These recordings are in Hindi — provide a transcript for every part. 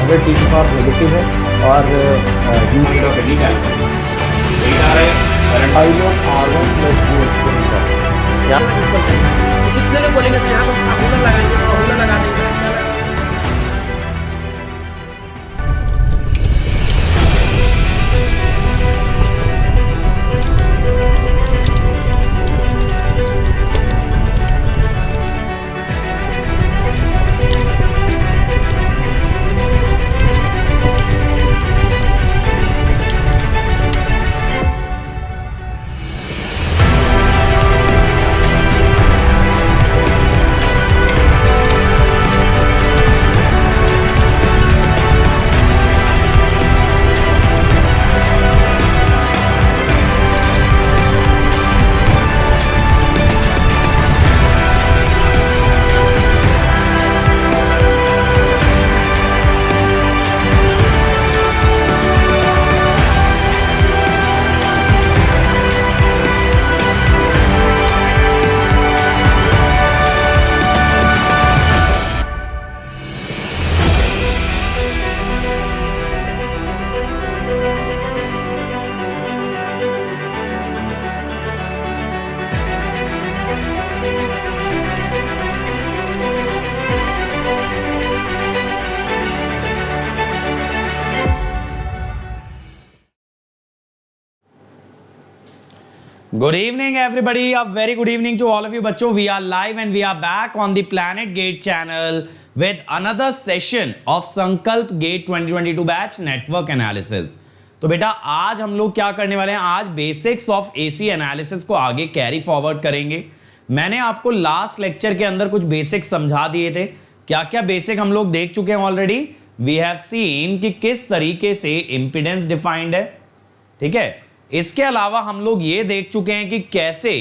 100 टीचिंग और नेगेटिव है और कितने लोग बोलेंगे यहाँ पर हूलर लगाएंगे और हूलर लगा देंगे। Good evening everybody, a very good evening to all of you बच्चों. We are live and we are back on the Planet Gate channel with another session of संकल्प गेट 2022 बैच नेटवर्क एनालिसिस. तो बेटा आज हम लोग क्या करने वाले हैं, आज बेसिक्स ऑफ एसी एनालिसिस को आगे कैरी फॉरवर्ड करेंगे. मैंने आपको लास्ट लेक्चर के अंदर कुछ बेसिक्स समझा दिए थे. क्या क्या बेसिक हम लोग देख चुके हैं ऑलरेडी. वी हैव सीन कि किस तरीके से इंपीडेंस डिफाइंड है, ठीक है. इसके अलावा हम लोग ये देख चुके हैं कि कैसे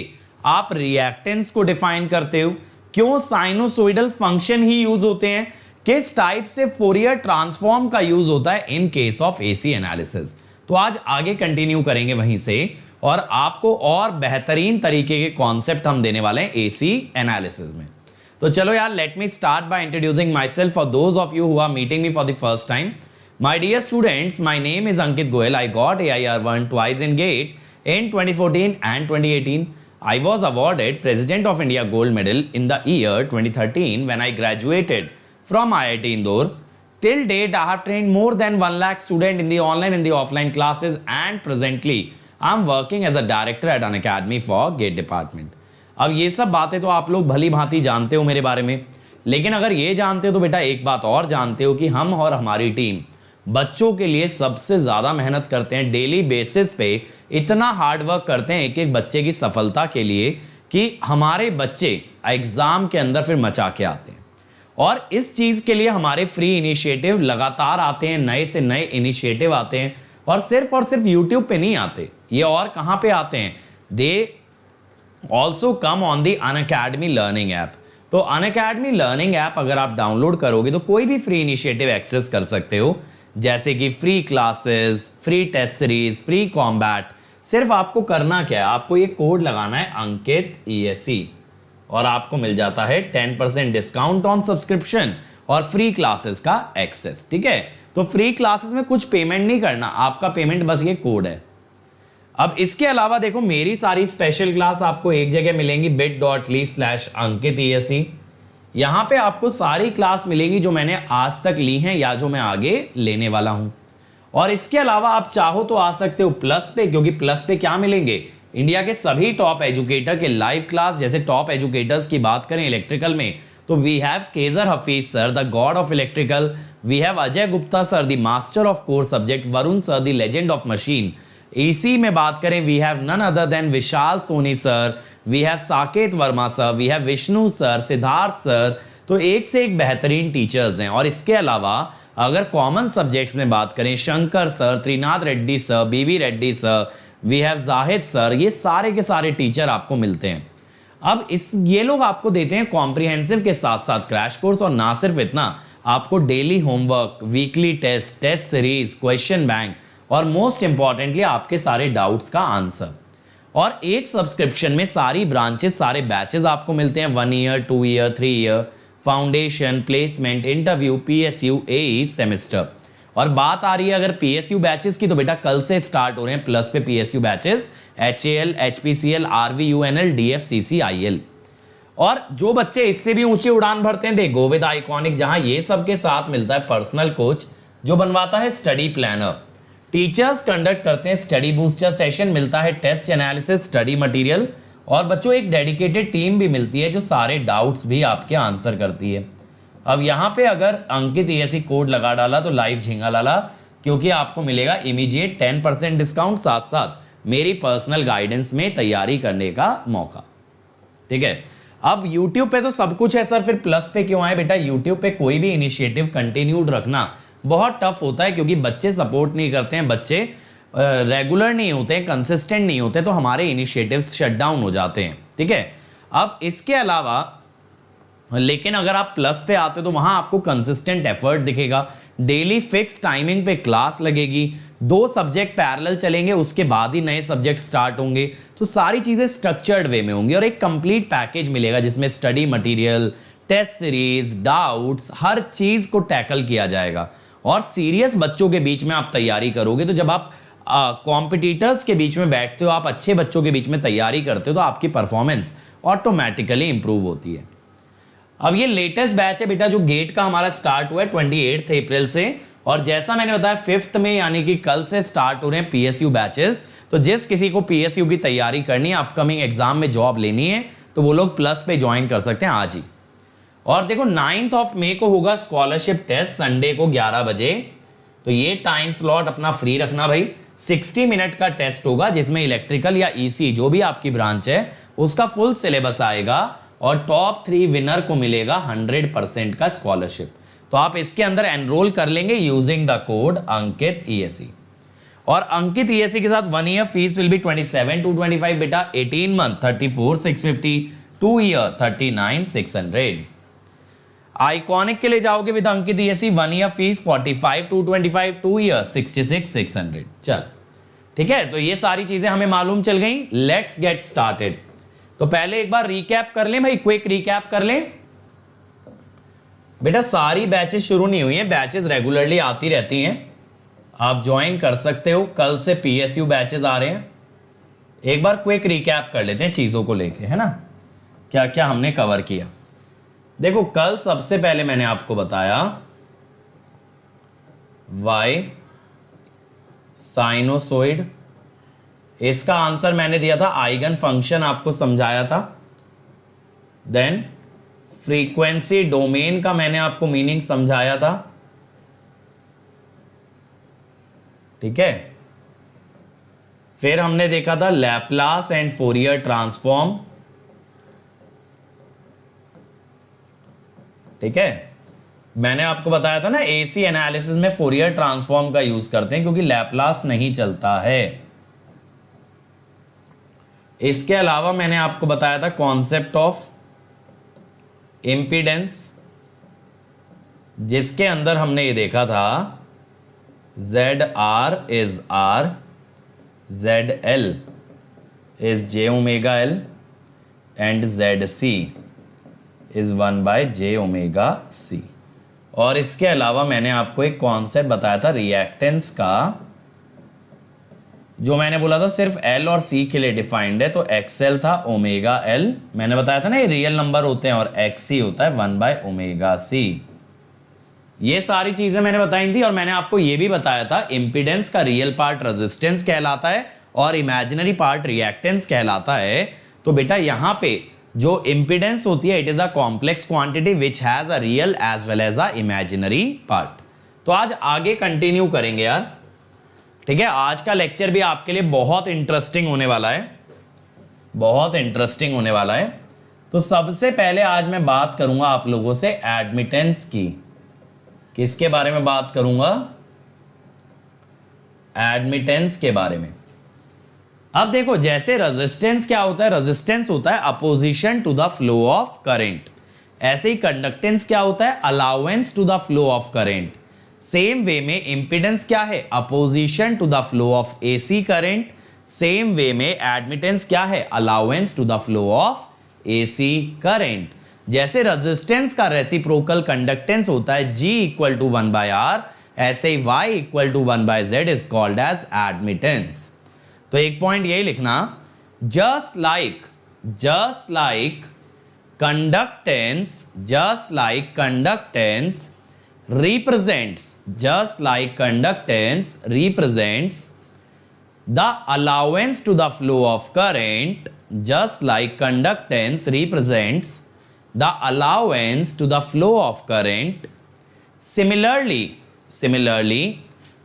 आप रिएक्टेंस को डिफाइन करते हो, क्यों साइनोसोइडल फंक्शन ही यूज होते हैं, किस टाइप से फोरियर ट्रांसफॉर्म का यूज होता है in case of AC analysis. तो आज आगे कंटिन्यू करेंगे वहीं से और आपको और बेहतरीन तरीके के कॉन्सेप्ट हम देने वाले हैं एसी एनालिसिस में. तो चलो यार, let me start by introducing myself for those of you who are meeting me for the first time. My dear students, my name is Ankit Goyal. I got AIR1 twice in GATE in 2014 and 2018. I was awarded President of India Gold Medal in the year 2013 when I graduated from IIT Indore. Till date, I have trained more than 1 lakh students in the online and the offline classes, and presently, I am working as a director at an academy for GATE department. अब ये सब बातें तो आप लोग भली भांति जानते हो मेरे बारे में, लेकिन अगर ये जानते हो तो बेटा एक बात और जानते हो कि हम और हमारी टीम बच्चों के लिए सबसे ज्यादा मेहनत करते हैं. डेली बेसिस पे इतना हार्ड वर्क करते हैं एक एक बच्चे की सफलता के लिए कि हमारे बच्चे एग्जाम के अंदर फिर मचा के आते हैं. और इस चीज के लिए हमारे फ्री इनिशिएटिव लगातार आते हैं, नए से नए इनिशिएटिव आते हैं. और सिर्फ यूट्यूब पे नहीं आते, ये और कहां पे आते हैं, they also come on the Unacademy learning app. तो अनअकैडमी लर्निंग ऐप अगर आप डाउनलोड करोगे तो कोई भी फ्री इनिशिएटिव एक्सेस कर सकते हो, जैसे कि free classes, free test series, free combat. सिर्फ आपको करना क्या है, आपको ये कोड लगाना है अंकित ESE और आपको मिल जाता है 10% डिस्काउंट ऑन सब्सक्रिप्शन और फ्री क्लासेस का एक्सेस. ठीक है, तो फ्री क्लासेस में कुछ पेमेंट नहीं करना, आपका पेमेंट बस ये कोड है. अब इसके अलावा देखो, मेरी सारी स्पेशल क्लास आपको एक जगह मिलेंगी, bit.ly/Ankit ESE. यहां पे आपको सारी क्लास मिलेंगी जो मैंने आज तक ली हैं या जो मैं आगे लेने वाला हूं. और इसके अलावा आप चाहो तो आ सकते हो प्लस पे, क्योंकि प्लस पे क्या मिलेंगे, इंडिया के सभी टॉप एजुकेटर के लाइव क्लास. जैसे टॉप एजुकेटर्स की बात करें इलेक्ट्रिकल में तो we have Kejar Hafeez sir, the god of electrical. We have Ajay Gupta sir, the master of core subject. Varun sir, the legend of machine. इसी में बात करें, we have none other than Vishal Soni sir, we have Saket Verma sir, we have Vishnu sir, Siddharth sir. तो एक से एक बेहतरीन टीचर्स हैं. और इसके अलावा अगर कॉमन सब्जेक्ट्स में बात करें, Shankar sir, Trinath Reddy sir, B V Reddy sir, we have Zahid sir, ये सारे के सारे टीचर आपको मिलते हैं. अब ये लोग आपको देते हैं कॉम्प्रिहेंसिव के साथ साथ क्रैश कोर्स. और ना सिर्फ इतना, आपको daily homework, weekly test, test series, question bank और मोस्ट इंपॉर्टेंटली आपके सारे डाउट्स का आंसर. और एक सब्सक्रिप्शन में सारी ब्रांचेस, सारे बैचेस आपको मिलते हैं. 1 year, 2 year, 3 year, foundation, placement, interview, PSU, AE, semester. और बात आ रही है अगर पीएसयू बैचेस की, तो बेटा कल से स्टार्ट हो रहे हैं प्लस पे PSU batches, HAL, HPCL, RVUNL, DFCC, IL। और जो बच्चे इससे भी ऊंची उड़ान भरते हैं, दे गो विद आइकॉनिक, जहां ये सबके साथ मिलता है पर्सनल कोच जो बनवाता है स्टडी प्लानर, टीचर्स कंडक्ट करते हैं स्टडी बूस्टर सेशन, मिलता है टेस्ट एनालिसिस, स्टडी मटेरियल, और बच्चों एक डेडिकेटेड टीम भी मिलती है जो सारे डाउट्स भी आपके आंसर करती है। अब यहाँ पे अगर अंकित ESE कोड लगा डाला तो लाइव झींगा लाला, क्योंकि आपको मिलेगा इमीडिएट 10% डिस्काउंट, साथ साथ मेरी पर्सनल गाइडेंस में तैयारी करने का मौका। ठीक है, अब YouTube पे तो सब कुछ है सर, फिर प्लस पे क्यों आए? बेटा YouTube पे कोई भी इनिशिएटिव कंटिन्यूड रखना बहुत टफ होता है, क्योंकि बच्चे सपोर्ट नहीं करते हैं, बच्चे रेगुलर नहीं होते हैं, कंसिस्टेंट नहीं होते, तो हमारे इनिशिएटिव्स शट डाउन हो जाते हैं। ठीक है, अब इसके अलावा लेकिन अगर आप प्लस पे आते हो तो वहां आपको कंसिस्टेंट एफर्ट दिखेगा, डेली फिक्स टाइमिंग पे क्लास लगेगी, 2 सब्जेक्ट पैरेलल चलेंगे, उसके बाद ही नए सब्जेक्ट स्टार्ट होंगे, तो सारी चीजें स्ट्रक्चर्ड वे में होंगी और एक कंप्लीट पैकेज मिलेगा जिसमें study material, test series, doubts, हर चीज को टैकल किया जाएगा। और सीरियस बच्चों के बीच में आप तैयारी करोगे, तो जब आप कॉम्पिटिटर्स के बीच में बैठते हो, आप अच्छे बच्चों के बीच में तैयारी करते हो, तो आपकी परफॉर्मेंस ऑटोमेटिकली इंप्रूव होती है। अब ये लेटेस्ट बैच है बेटा जो गेट का हमारा स्टार्ट हुआ है 28 अप्रैल से, और जैसा मैंने बताया 5th में यानी कि कल से स्टार्ट हो रहे हैं पीएसयू बैचेस। तो जिस किसी को पीएसयू की तैयारी करनी है, अपकमिंग एग्जाम में जॉब लेनी है, तो वो लोग प्लस पे ज्वाइन कर सकते हैं आज ही। और देखो 9 मई को होगा स्कॉलरशिप टेस्ट, संडे को 11 बजे, तो ये टाइम स्लॉट अपना फ्री रखना भाई। 60 मिनट का टेस्ट होगा जिसमें इलेक्ट्रिकल या ईसी जो भी आपकी ब्रांच है उसका फुल सिलेबस आएगा, और टॉप 3 विनर को मिलेगा 100% का स्कॉलरशिप। तो आप इसके अंदर एनरोल कर लेंगे using the code Ankit ESE। और अंकित ESE के साथ 1 ईयर फीस विल बी 27,225 बेटा, 18 मंथ 34,650, 2 ईयर 39,600। आइकॉनिक के लिए जाओगे with Ankit ESE, 1 year fees 45,225, 2 year 66,600। चल ठीक है, तो ये सारी चीजें हमें मालूम चल गई। Let's get started. तो पहले एक बार रिकैप कर लें भाई, क्विक रिकैप कर लें बेटा। सारी बैचेस शुरू नहीं हुई हैं, बैचेस रेगुलरली आती रहती हैं, आप ज्वाइन कर सकते हो। कल से पीएसयू बैचेस आ रहे हैं। एक बार क्विक रिकैप कर लेते हैं चीजों को लेके, है ना, क्या क्या हमने कवर किया। देखो कल सबसे पहले मैंने आपको बताया वाई साइनोसॉइड, इसका आंसर मैंने दिया था आइगन फंक्शन, आपको समझाया था। देन फ्रीक्वेंसी डोमेन का मैंने आपको मीनिंग समझाया था। ठीक है, फिर हमने देखा था लैपलास एंड फोरियर ट्रांसफॉर्म। ठीक है, मैंने आपको बताया था ना एसी एनालिसिस में फोरियर ट्रांसफॉर्म का यूज करते हैं क्योंकि लैपलास नहीं चलता है। इसके अलावा मैंने आपको बताया था कॉन्सेप्ट ऑफ इंपीडेंस, जिसके अंदर हमने ये देखा था ZR is R, ZL is J omega L and ZC is 1 by J omega C। और इसके अलावा मैंने आपको एक कॉन्सेप्ट बताया था रिएक्टेंस का, जो मैंने बोला था सिर्फ L और C के लिए डिफाइंड है, तो XL था ओमेगा L, मैंने बताया था ना ये रियल नंबर होते हैं, और XC होता है 1 by ओमेगा C। ये सारी चीजें मैंने बताई थी। और मैंने आपको ये भी बताया था इंपीडेंस का रियल पार्ट रेजिस्टेंस कहलाता है और इमेजिनरी पार्ट रिएक्टेंस कहलाता है। तो बेटा यहां पे जो इंपीडेंस होती है, it is a complex quantity which has a real as well as a imaginary part. तो आज आगे कंटिन्यू करेंगे यार। ठीक है, आज का लेक्चर भी आपके लिए बहुत इंटरेस्टिंग होने वाला है, बहुत इंटरेस्टिंग होने वाला है। तो सबसे पहले आज मैं बात करूंगा आप लोगों से एडमिटेंस की। किसके बारे में बात करूंगा? एडमिटेंस के बारे में। अब देखो जैसे रेजिस्टेंस क्या होता है, रेजिस्टेंस होता है opposition to the flow of current, ऐसे ही कंडक्टेंस क्या होता है, allowance to the flow of current. Same way में इंपीडेंस क्या है, opposition to the flow of AC current. Same way में एडमिटेंस क्या है, allowance to the flow of AC current. जैसे रेजिस्टेंस का रेसिप्रोकल कंडक्टेंस होता है G = 1 by R ऐसे ही y equal to 1/z is called as admittance. तो एक पॉइंट यही लिखना, just like conductance represents the allowance to the flow of current, just like conductance represents the allowance to the flow of current. Similarly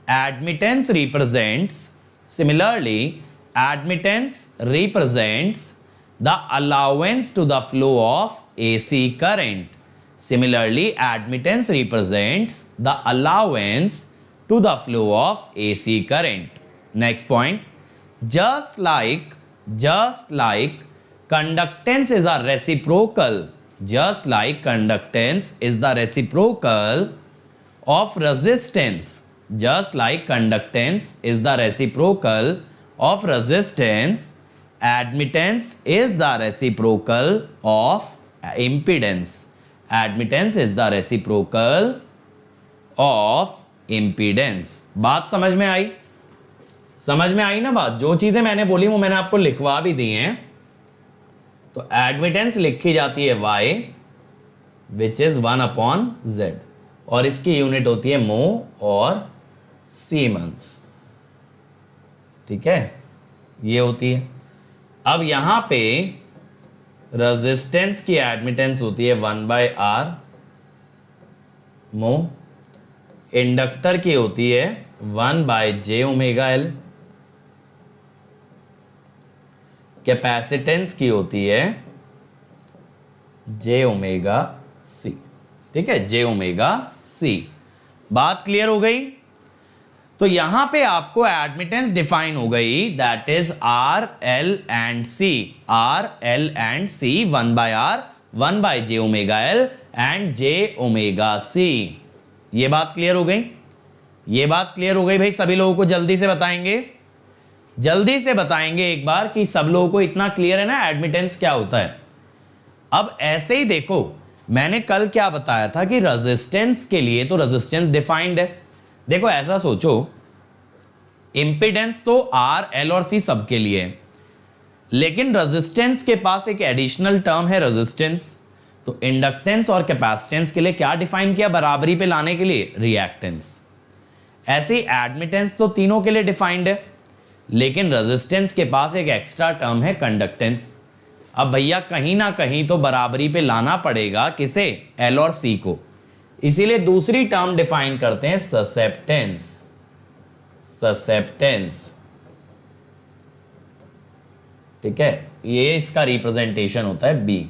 admittance represents the allowance to the flow of AC current. Similarly, admittance represents the allowance to the flow of AC current. Next point, just like conductance is a reciprocal, just like conductance is the reciprocal of resistance, just like conductance is the reciprocal of resistance, admittance is the reciprocal of impedance. Admittance is the reciprocal of impedance. बात समझ में आई ना बात? जो चीजें मैंने बोली वो मैंने आपको लिखवा भी दी हैं। तो एडमिटेंस लिखी जाती है y विच इज 1/z और इसकी यूनिट होती है मो और सीमेंस। ठीक है, ये होती है। अब यहां पे रेजिस्टेंस की एडमिटेंस होती है 1/r मो, इंडक्टर की होती है 1/j⍵L, कैपेसिटेंस की होती है j⍵c। ठीक है, j⍵c। बात क्लियर हो गई? तो यहां पे आपको एडमिटेंस डिफाइन हो गई, that is R, L and C, 1/r 1/j⍵L and j⍵c। ये बात क्लियर हो गई? ये बात क्लियर हो गई भाई? सभी लोगों को जल्दी से बताएंगे एक बार कि सब लोगों को इतना क्लियर है ना एडमिटेंस क्या होता है। अब ऐसे ही देखो, मैंने कल क्या बताया था कि रेजिस्टेंस के लिए तो रेजिस्टेंस डिफाइंड है। देखो ऐसा सोचो, इंपीडेंस तो R, L और C सबके लिए है, लेकिन रेजिस्टेंस के पास एक एडिशनल टर्म है रेजिस्टेंस। तो इंडक्टेंस और कैपेसिटेंस के लिए क्या डिफाइन किया बराबरी पे लाने के लिए? रिएक्टेंस। ऐसे ही एडमिटेंस तो तीनों के लिए डिफाइंड है, लेकिन रेजिस्टेंस के पास एक एक्स्ट्रा टर्म है कंडक्टेंस। अब भैया कहीं ना कहीं तो बराबरी पे लाना पड़ेगा, किसे? L और C को। इसीलिए दूसरी टर्म डिफाइन करते हैं ससेप्टेंस। ठीक है, ये इसका रिप्रेजेंटेशन होता है B।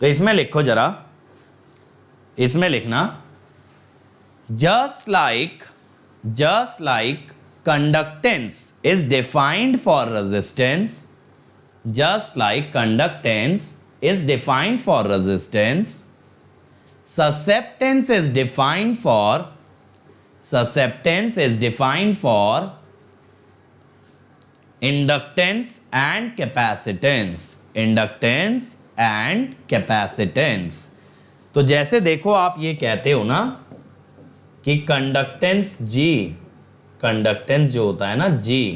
तो इसमें लिखो जरा, इसमें लिखना, just like conductance is defined for resistance, just like conductance is defined for resistance, susceptance is defined for inductance and capacitance। तो जैसे देखो, आप ये कहते हो ना कि कंडक्टेंस जो होता है ना G,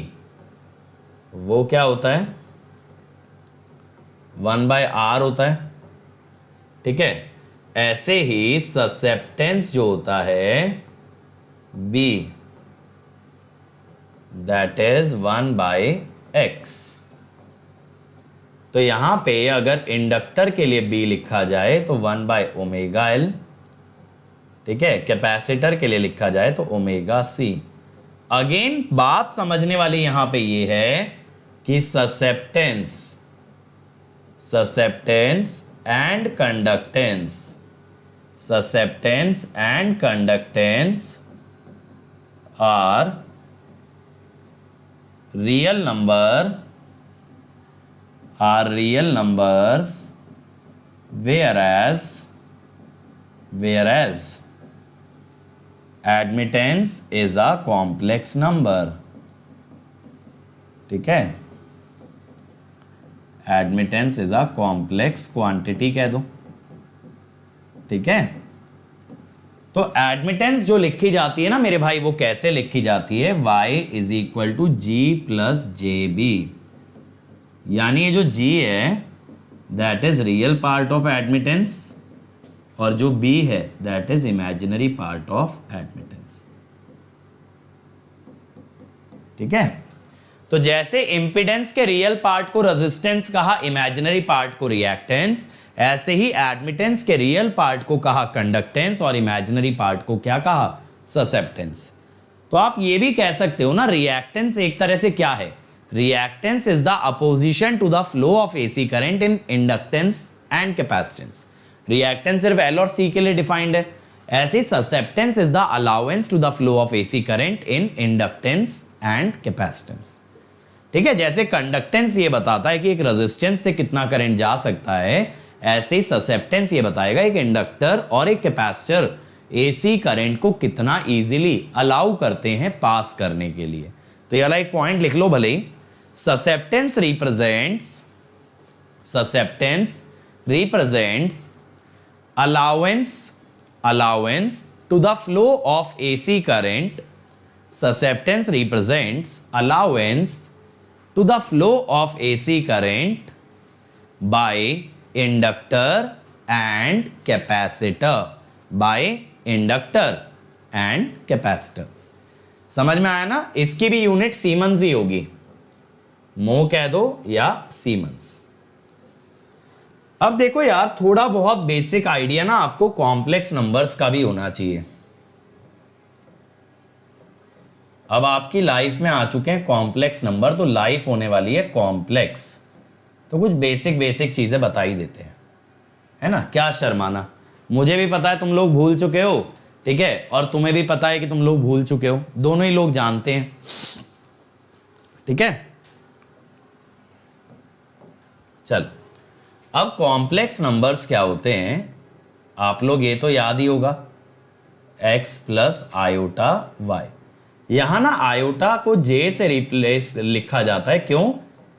वो क्या होता है? 1/r होता है। ठीक है, ऐसे ही ससेप्टेंस जो होता है B, दैट इज 1/x। तो यहां पे अगर इंडक्टर के लिए B लिखा जाए तो 1/ω_L। ठीक है, कैपेसिटर के लिए लिखा जाए तो ω_C। अगेन बात समझने वाली यहां पे ये है कि susceptance and conductance are real numbers, whereas admittance is a complex number। ठीक है, admittance is a complex quantity कह दो। ठीक है, तो एडमिटेंस जो लिखी जाती है ना मेरे भाई, वो कैसे लिखी जाती है, y is equal to G plus j B, यानी ये जो g है that is real part of admittance और जो b है that is imaginary part of admittance. ठीक है, तो जैसे इंपिडेंस के रियल पार्ट को रेजिस्टेंस कहा, इमेजिनरी पार्ट को रिएक्टेंस, ऐसे ही एडमिटेंस के रियल पार्ट को कहा कंडक्टेंस और इमेजिनरी पार्ट को क्या कहा, ससेप्टेंस। तो आप ये भी कह सकते हो ना, रिएक्टेंस एक तरह से क्या है, reactance is the opposition to the flow of AC current in inductance and capacitance. Reactance सिर्फ एल और सी के लिए डिफाइंड है, ऐसे susceptance is the allowance to the flow of AC current in inductance and capacitance. ठीक है, जैसे कंडक्टेंस ये बताता है कि एक रेजिस्टेंस से कितना करंट जा सकता है, ऐसे ही ससेप्टेंस ये बताएगा एक इंडक्टर और एक कैपेसिटर एसी करंट को कितना इजीली अलाउ करते हैं पास करने के लिए। तो ये वाला एक पॉइंट लिख लो भले ही, susceptance represents allowance to the flow of AC current. Susceptance represents allowance to the flow of AC current by inductor and capacitor. By inductor and capacitor. समझ में आया ना, इसकी भी यूनिट सीमेंस ही होगी, मो कह दो या सीमेंस। अब देखो यार, थोड़ा बहुत बेसिक आइडिया ना आपको कॉम्प्लेक्स नंबर्स का भी होना चाहिए। अब आपकी लाइफ में आ चुके हैं कॉम्प्लेक्स नंबर, तो लाइफ होने वाली है कॉम्प्लेक्स, तो कुछ बेसिक चीजें बता ही देते हैं, है ना, क्या शर्माना। मुझे भी पता है तुम लोग भूल चुके हो, ठीक है, और तुम्हें भी पता है कि तुम लोग भूल चुके हो, दोनों ही लोग जानते हैं। ठीक है, चल अब कॉम्प्लेक्स नंबर्स क्या होते हैं, आप लोग ये तो याद ही होगा, x प्लस आयोटा वाई। यहां ना आयोटा को j से रिप्लेस लिखा जाता है, क्यों,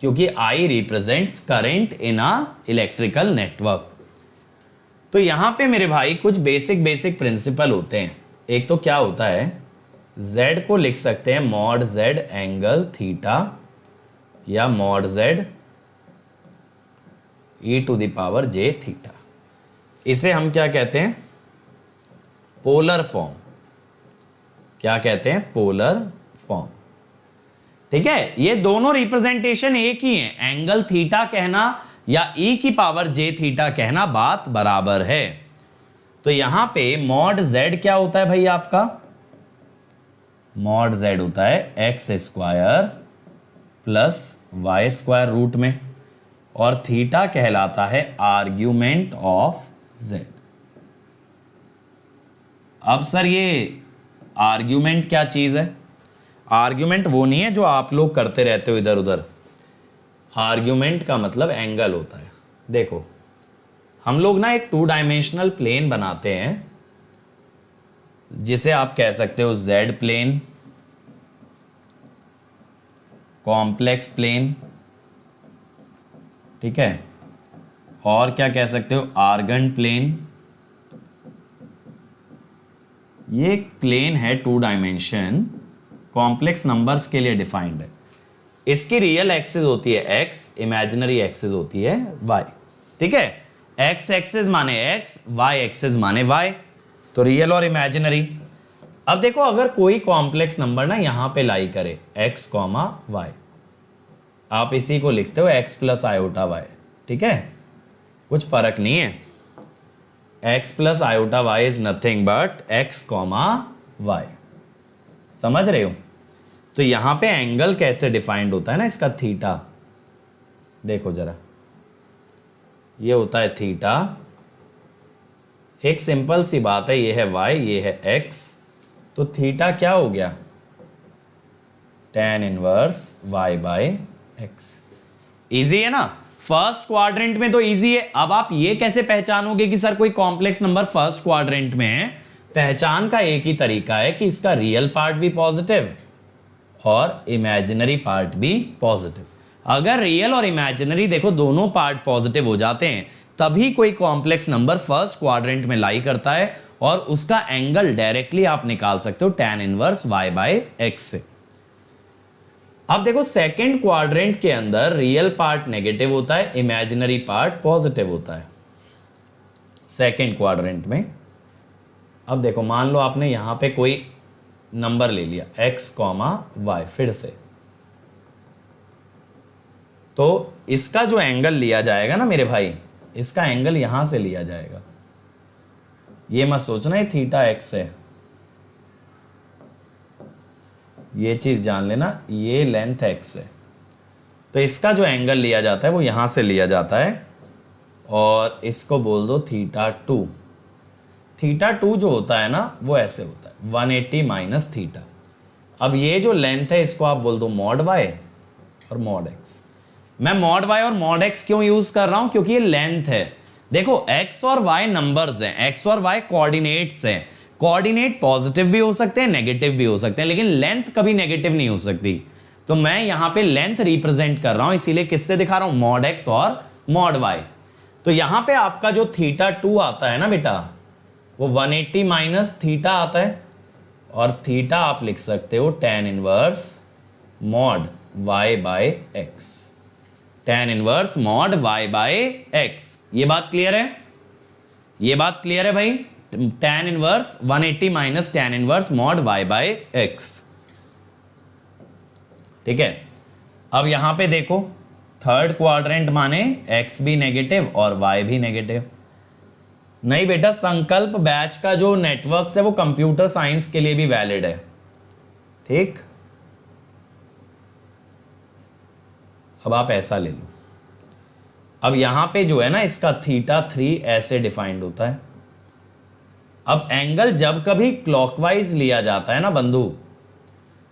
क्योंकि I represents current in a electrical network. तो यहां पे मेरे भाई कुछ बेसिक प्रिंसिपल होते हैं। एक तो क्या होता है, z को लिख सकते हैं मॉड z एंगल थीटा या mod z e to the power j theta. इसे हम क्या कहते हैं, पोलर फॉर्म। क्या कहते हैं, पोलर फॉर्म। ठीक है, ये दोनों रिप्रेजेंटेशन एक ही हैं, एंगल थीटा कहना या e की पावर j थीटा कहना बात बराबर है। तो यहां पे मॉड z क्या होता है भाई आपका, मॉड z होता है x square plus Y square root में, और थीटा कहलाता है आर्ग्यूमेंट ऑफ z। अब सर ये आर्ग्यूमेंट क्या चीज है, आर्ग्यूमेंट वो नहीं है जो आप लोग करते रहते हो इधर उधर। आर्ग्यूमेंट का मतलब एंगल होता है। देखो हम लोग ना एक 2 डायमेंशनल प्लेन बनाते हैं, जिसे आप कह सकते हो z प्लेन, कॉम्प्लेक्स प्लेन, ठीक है, और क्या कह सकते हो, आर्गन प्लेन। ये एक प्लेन है 2 डायमेंशन, कॉम्प्लेक्स नंबर्स के लिए डिफाइंड है। इसकी रियल एक्सिस होती है x, इमेजिनरी एक्सिस होती है y। ठीक है, x एक्सिस माने x, y एक्सिस माने y, तो रियल और इमेजिनरी। अब देखो अगर कोई कॉम्प्लेक्स नंबर ना यहां पे लाई करे x, y, आप इसी को लिखते हो x प्लस आयोटा y। ठीक है, कुछ फर्क नहीं है, x plus iota y is nothing but x, y। समझ रहे हो? तो यहां पे एंगल कैसे डिफाइंड होता है ना इसका, थीटा। देखो जरा, ये होता है थीटा, एक सिंपल सी बात है, ये है y, ये है x, तो थीटा क्या हो गया, tan inverse y by x। Easy है ना, फर्स्ट क्वाड्रेंट में तो इजी है। अब आप ये कैसे पहचानोगे कि सर कोई कॉम्प्लेक्स नंबर फर्स्ट क्वाड्रेंट में है? पहचान का एक ही तरीका है कि इसका रियल पार्ट भी पॉजिटिव और इमेजिनरी पार्ट भी पॉजिटिव। अगर रियल और इमेजिनरी देखो दोनों पार्ट पॉजिटिव हो जाते हैं, तभी कोई कॉम्प्लेक्स नंबर फर्स्ट क्वाड्रेंट में लाई करता है और उसका एंगल डायरेक्टली आप निकाल सकते हो tan inverse y by x से। अब देखो सेकंड क्वाड्रेंट के अंदर रियल पार्ट नेगेटिव होता है, इमेजिनरी पार्ट पॉजिटिव होता है सेकंड क्वाड्रेंट में। अब देखो मान लो आपने यहां पे कोई नंबर ले लिया x, y, फिर से, तो इसका जो एंगल लिया जाएगा ना मेरे भाई, इसका एंगल यहां से लिया जाएगा। ये मत सोचना ये थीटा x है, ये चीज जान लेना, ये लेंथ x है। तो इसका जो एंगल लिया जाता है वो यहां से लिया जाता है और इसको बोल दो थीटा 2। थीटा 2 जो होता है ना वो ऐसे होता है 180 माइनस थीटा। अब ये जो लेंथ है इसको आप बोल दो मॉड y और मॉड x। मैं मॉड y और मॉड x क्यों यूज कर रहा हूं? क्योंकि ये लेंथ है। देखो x और y नंबर्स हैं, x और y कोऑर्डिनेट्स हैं। कोऑर्डिनेट पॉजिटिव भी हो सकते हैं, नेगेटिव भी हो सकते हैं, लेकिन लेंथ कभी नेगेटिव नहीं हो सकती। तो मैं यहां पे लेंथ रिप्रेजेंट कर रहा हूं, इसीलिए किससे दिखा रहा हूं? मॉड x और मॉड y। तो यहां पे आपका जो थीटा 2 आता है ना बेटा, वो 180 माइनस थीटा आता है और थीटा आप लिख सकते हो tan inverse mod y by x। tan inverse mod y by x। ये बात क्लियर है? ये बात क्लियर है भाई? tan inverse 180 minus tan inverse mod y by x। ठीक है, अब यहां पे देखो थर्ड क्वाड्रेंट माने x भी नेगेटिव और y भी नेगेटिव। नहीं बेटा, संकल्प बैच का जो नेटवर्क है वो कंप्यूटर साइंस के लिए भी वैलिड है। ठीक, अब आप ऐसा ले लो। अब यहां पे जो है ना इसका थीटा 3 ऐसे डिफाइंड होता है। अब एंगल जब कभी क्लॉकवाइज लिया जाता है ना बंधु,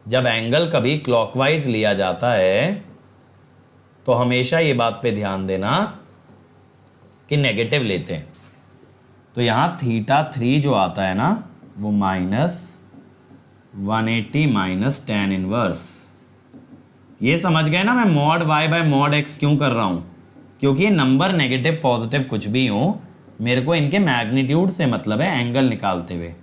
जब एंगल कभी क्लॉकवाइज लिया जाता है तो हमेशा ये बात पे ध्यान देना कि नेगेटिव लेते हैं। तो यहां थीटा 3 जो आता है ना वो माइनस 180 माइनस tan इनवर्स। ये समझ गए ना मैं mod y bye mod x क्यों कर रहा हूं? क्योंकि ये नंबर नेगेटिव पॉजिटिव कुछ भी हो, मेरे को इनके मैग्नीट्यूड से मतलब है एंगल निकालते हुए।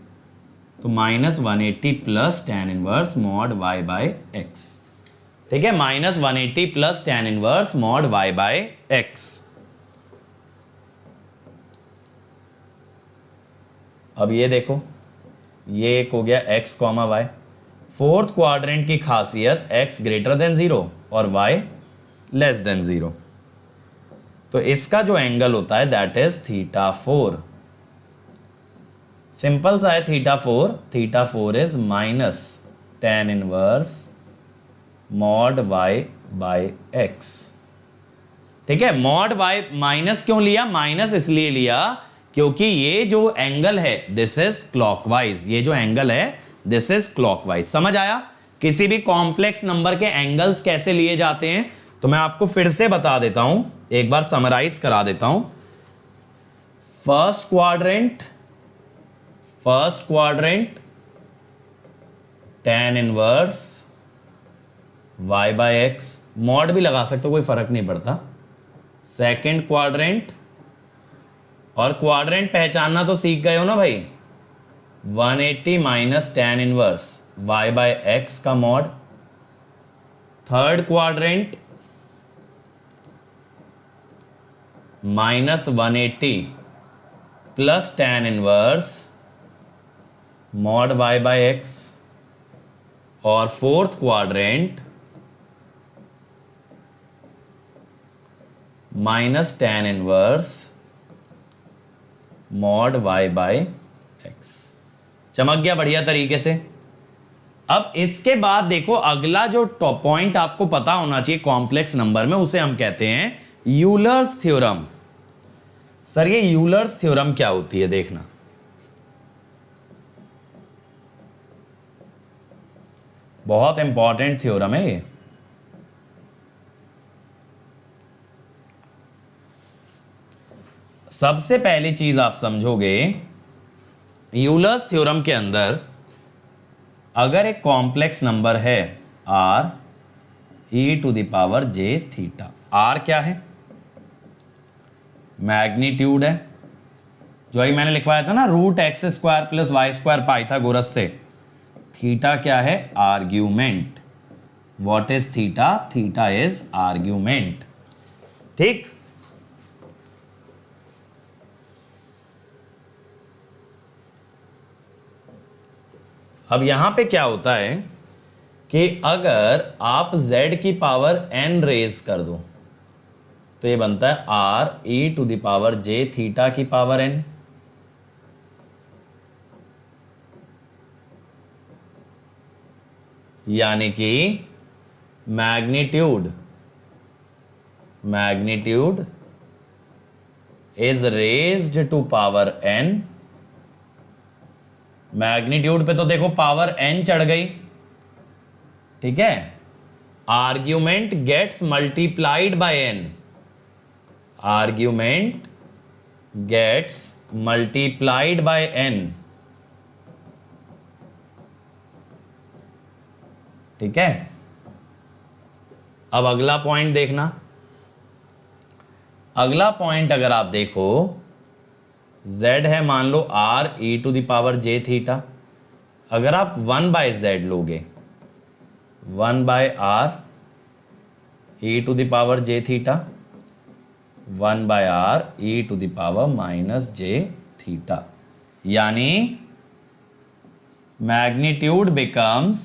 तो minus 180 plus tan inverse mod y by x। ठीक है, minus 180 plus tan inverse mod y by x। अब ये देखो, ये एक हो गया x, y। फोर्थ क्वाड्रेंट की खासियत x ग्रेटर देन 0 और y लेस देन 0। तो इसका जो एंगल होता है दैट इज थीटा 4। सिंपल सा है theta 4। Theta 4 is minus tan inverse mod y by x। ठीक है, मॉड y माइनस क्यों लिया? माइनस इसलिए लिया क्योंकि ये जो एंगल है दिस इज क्लॉकवाइज। ये जो एंगल है दिस इज क्लॉकवाइज। समझ आया? किसी भी कॉम्प्लेक्स नंबर के एंगल्स कैसे लिए जाते हैं तो मैं आपको फिर से बता देता हूं, एक बार समराइज करा देता हूं। First quadrant tan inverse y by x, mod भी लगा सकते हो, कोई फर्क नहीं पड़ता। सेकंड क्वाड्रेंट, और क्वाड्रेंट पहचानना तो सीख गए हो ना भाई, 180 minus tan inverse y by x का mod. Third quadrant minus 180 plus tan inverse mod y by x। और fourth quadrant minus tan inverse mod y by x। चमक गया बढ़िया तरीके से। अब इसके बाद देखो अगला जो टॉप पॉइंट आपको पता होना चाहिए कॉम्प्लेक्स नंबर में, उसे हम कहते हैं यूलर्स थ्योरम। सर ये यूलर्स थ्योरम क्या होती है? देखना, बहुत इंपॉर्टेंट थ्योरम है ये। सबसे पहली चीज आप समझोगे, यूलर्स थ्योरम के अंदर अगर एक कॉम्प्लेक्स नंबर है r e⁻j थीटा, r क्या है? मैग्नीट्यूड है, जो ही मैंने लिखवाया था ना, root X square plus Y square Pythagoras से। थीटा क्या है? Argument. What is theta? Theta is argument. ठीक, अब यहां पे क्या होता है कि अगर आप z की पावर n रेज कर दो तो ये बनता है r e to the power j theta की पावर n। यानी कि magnitude is raised to power n। Magnitude पे तो देखो पावर n चढ़ गई, ठीक है। Argument gets multiplied by n। Argument gets multiplied by n, ठीक है। अब अगला पॉइंट देखना। अगला पॉइंट अगर आप देखो, z है मान लो r e to the power j theta. अगर आप 1/z लोगे, 1/r e to the power j theta, 1/r e to the power minus j theta, यानी magnitude becomes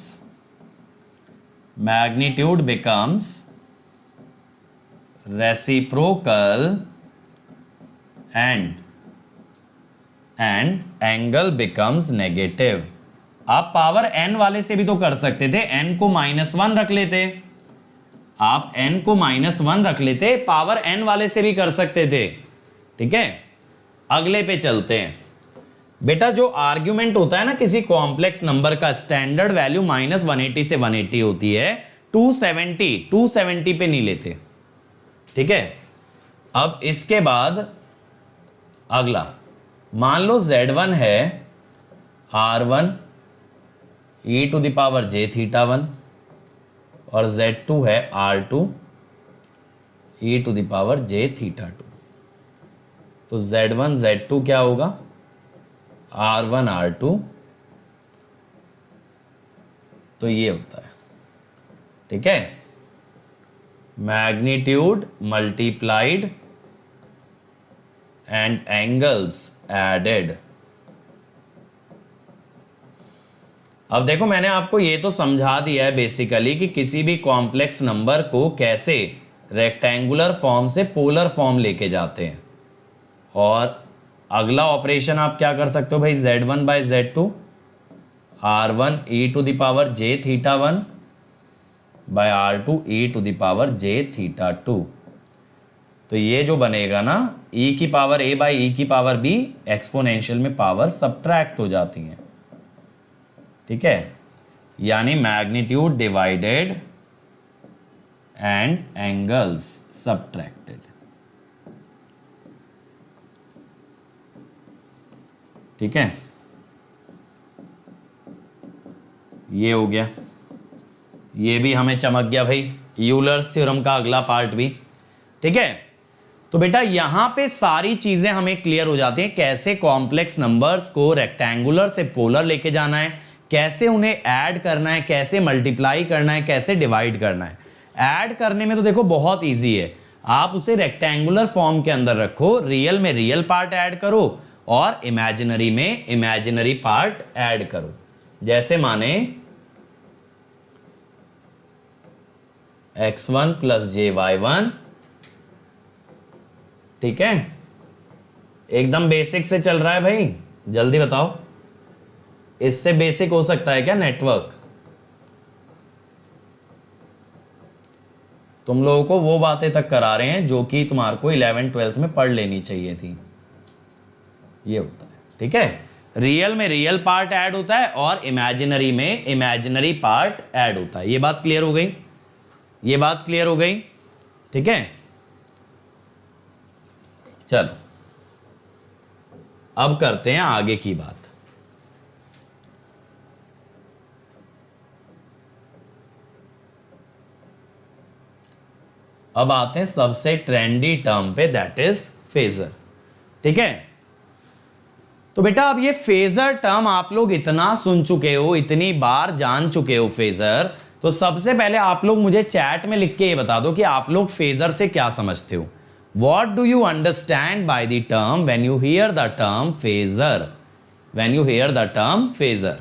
reciprocal and angle becomes negative. आप पावर n वाले से भी तो कर सकते थे, n को -1 रख लेते। आप n को -1 रख लेते, पावर n वाले से भी कर सकते थे, ठीक है। अगले पे चलते हैं। बेटा जो आर्ग्यूमेंट होता है ना किसी कॉम्प्लेक्स नंबर का, स्टैंडर्ड वैल्यू -180 से 180 होती है, 270 पे नहीं लेते, ठीक है। अब इसके बाद अगला, मान लो z1 है r1 e to the power j theta 1 और z2 है r2 e to the power j theta 2। तो z1 z2 क्या होगा? r1 r2, तो ये होता है, ठीक है। Magnitude multiplied and angles added. अब देखो मैंने आपको ये तो समझा दिया है बेसिकली कि किसी भी कॉम्प्लेक्स नंबर को कैसे रेक्टेंगुलर फॉर्म से पोलर फॉर्म लेके जाते हैं। और अगला ऑपरेशन आप क्या कर सकते हो भाई, z1/z2 r1 e to the power j theta 1 by r2 e to the power j theta 2। तो ये जो बनेगा ना, e की पावर a बाई e की पावर b, एक्सपोनेंशियल में पावर सब्ट्रैक्ट हो जाती हैं, ठीक है। यानी magnitude divided and angles subtracted, ठीक है। ये हो गया, ये भी हमें चमक गया भाई, यूलर्स थ्योरम का अगला पार्ट भी, ठीक है। तो बेटा यहां पे सारी चीजें हमें क्लियर हो जाती हैं, कैसे कॉम्प्लेक्स नंबर्स को रेक्टेंगुलर से पोलर लेके जाना है, कैसे उन्हें ऐड करना है, कैसे मल्टीप्लाई करना है, कैसे डिवाइड करना है। ऐड करने में तो देखो बहुत इजी है, आप उसे रेक्टेंगुलर फॉर्म के अंदर रखो, रियल में रियल पार्ट ऐड करो और इमेजिनरी में इमेजिनरी पार्ट ऐड करो। जैसे माने x1 प्लस jy1, ठीक है। एकदम बेसिक से चल रहा है भाई, जल्दी बताओ, इससे बेसिक हो सकता है क्या नेटवर्क? तुम लोगों को वो बातें तक करा रहे हैं जो कि तुम्हारे को 11th-12th में पढ़ लेनी चाहिए थी। ये होता है, ठीक है। रियल में रियल पार्ट ऐड होता है और इमेजिनरी में इमेजिनरी पार्ट ऐड होता है। ये बात क्लियर हो गई? ये बात क्लियर हो गई, ठीक है। चलो अब करते हैं आगे की बात। अब आते हैं सबसे ट्रेंडी टर्म पे, दैट इज फेजर, ठीक है। तो बेटा अब ये फेजर टर्म आप लोग इतना सुन चुके हो, इतनी बार जान चुके हो फेजर, तो सबसे पहले आप लोग मुझे चैट में लिख के ये बता दो कि आप लोग फेजर से क्या समझते हो। What do you understand by the term when you hear the term phasor? When you hear the term phasor.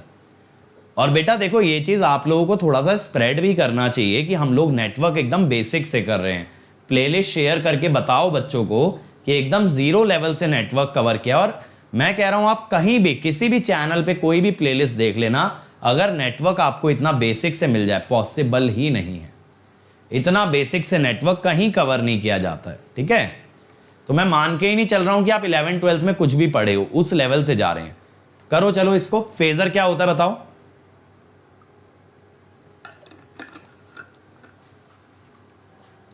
और बेटा देखो ये चीज आप लोगों को थोड़ा सा स्प्रेड भी करना चाहिए कि हम लोग नेटवर्क एकदम बेसिक से कर रहे हैं। प्लेलिस्ट शेयर करके बताओ बच्चों को कि एकदम जीरो लेवल से नेटवर्क कवर किया। और मैं कह रहा हूं आप कहीं भी किसी भी चैनल पे कोई भी प्लेलिस्ट देख लेना, अगर नेटवर्क आपको इतना बेसिक से मिल जाए, पॉसिबल ही नहीं है। इतना बेसिक से नेटवर्क कहीं कवर नहीं किया जाता है, ठीक है। तो मैं मान के ही नहीं चल रहा हूं कि आप 11th 12th में कुछ भी पढ़े हो, उस लेवल से जा रहे हैं। करो चलो इसको, फेजर क्या होता है बताओ।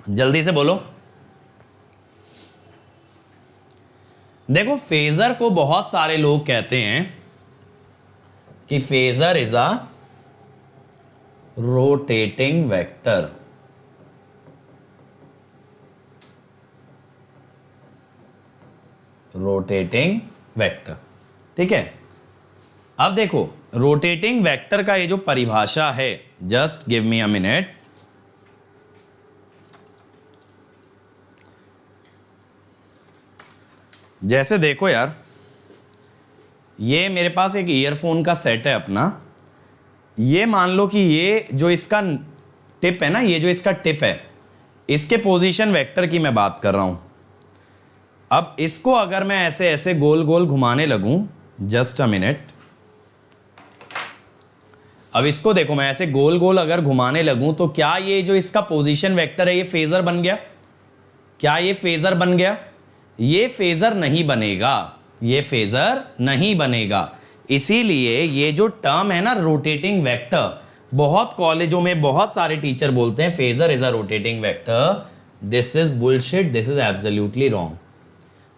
जल्दी से बोलो। देखो फेजर को बहुत सारे लोग कहते हैं कि phasor is a rotating vector. Rotating vector, ठीक है। अब देखो रोटेटिंग वेक्टर का ये जो परिभाषा है, just give me a minute. जैसे देखो यार, ये मेरे पास एक ईयरफोन का सेट है अपना। ये मान लो कि ये जो इसका टिप है ना, ये जो इसका टिप है, इसके पोजीशन वेक्टर की मैं बात कर रहा हूं। अब इसको अगर मैं ऐसे ऐसे गोल गोल घुमाने लगूं, जस्ट अ मिनट। अब इसको देखो, मैं ऐसे गोल गोल अगर घुमाने लगूं तो क्या ये जो इसका पोजीशन वेक्टर है ये फेजर बन गया? क्या ये फेजर बन गया? ये फेजर नहीं बनेगा, ये फेजर नहीं बनेगा। इसीलिए ये जो टर्म है ना रोटेटिंग वेक्टर, बहुत कॉलेजों में बहुत सारे टीचर बोलते हैं phasor is a rotating vector. This is bullshit, this is absolutely wrong.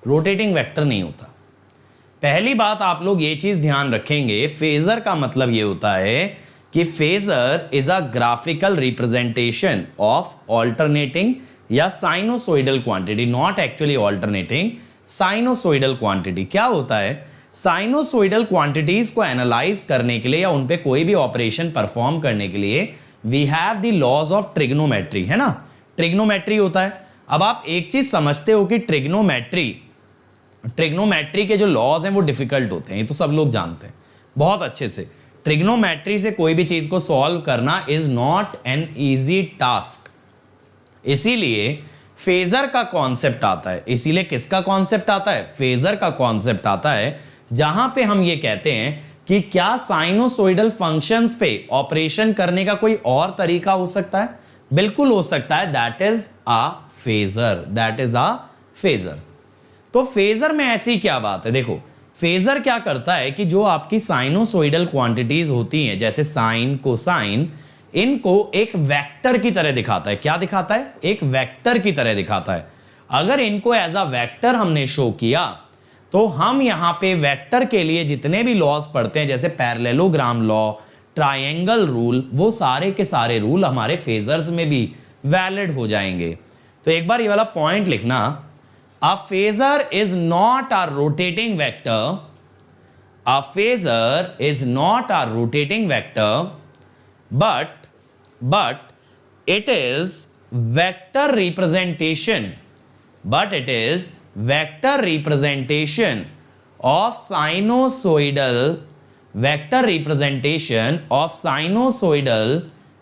Rotating vector नहीं होता। पहली बात आप लोग ये चीज ध्यान रखेंगे, फेजर का मतलब ये होता है कि phasor is a graphical representation of alternating या sinusoidal quantity, not actually alternating, sinusoidal quantity. क्या होता है? साइनोसोइडल क्वांटिटीज को एनालाइज करने के लिए या उन पे कोई भी ऑपरेशन परफॉर्म करने के लिए we have the laws of trigonometry, है ना। ट्रिग्नोमेट्री होता है। अब आप एक चीज समझते हो कि ट्रिग्नोमेट्री के जो लॉज हैं वो डिफिकल्ट होते हैं, ये तो सब लोग जानते हैं बहुत अच्छे से। ट्रिग्नोमेट्री से कोई भी चीज को सॉल्व करना is not an easy task. इसीलिए फेजर का कॉन्सेप्ट आता है। इसीलिए किसका कॉन्सेप्ट आता है? फेजर का कॉन्सेप्ट आता है, जहां पे हम ये कहते हैं कि क्या साइनोसोइडल फंक्शंस पे ऑपरेशन करने का कोई और तरीका हो सकता है? बिल्कुल हो सकता है। That is a phasor, that is a phasor. तो फेजर में ऐसी क्या बात है? देखो फेजर क्या करता है कि जो आपकी साइनोसोइडल क्वांटिटीज होती हैं, जैसे साइन, कोसाइन, इनको एक वेक्टर की तरह दिखाता है। क्या दिखाता है? एक वेक्टर की तरह दिखाता है। अगर इनको एज अ वेक्टर हमने शो किया तो हम यहां पे वेक्टर के लिए जितने भी लॉज पढ़ते हैं, जैसे पैरेललोग्राम लॉ, ट्रायंगल रूल, वो सारे के सारे रूल हमारे फेजर्स में भी वैलिड हो जाएंगे। तो एक बार ये वाला पॉइंट लिखना, a phasor is not a rotating vector, a phasor is not a rotating vector, but it is vector representation, but it is vector representation of sinusoidal, vector representation of sinusoidal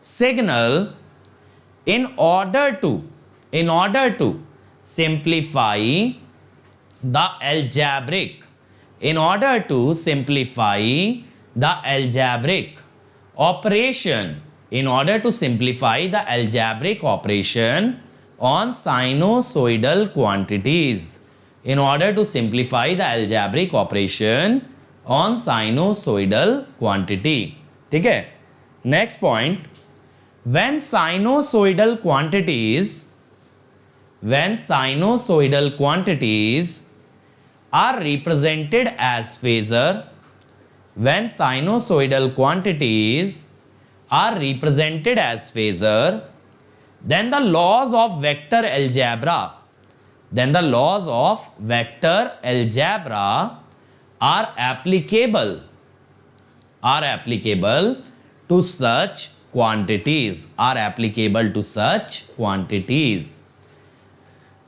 signal in order to simplify the algebraic, in order to simplify the algebraic operation, in order to simplify the algebraic operation on sinusoidal quantities, in order to simplify the algebraic operation on sinusoidal quantity। ठीक है। Next point, when sinusoidal quantities are represented as phasor, when sinusoidal quantities are represented as phasor, then the laws of vector algebra are applicable to such quantities, are applicable to such quantities.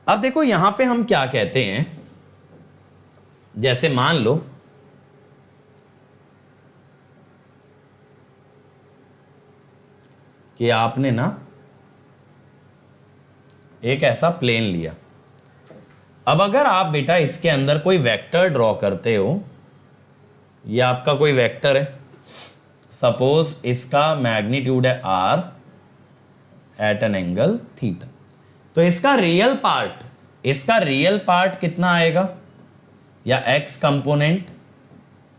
अब देखो यहां पे हम क्या कहते हैं, जैसे मान लो कि आपने ना एक ऐसा प्लेन लिया। अब अगर आप बेटा इसके अंदर कोई वेक्टर ड्रॉ करते हो, ये आपका कोई वेक्टर है, सपोज इसका मैग्नीट्यूड है r at an angle theta, तो इसका रियल पार्ट कितना आएगा, या x कंपोनेंट,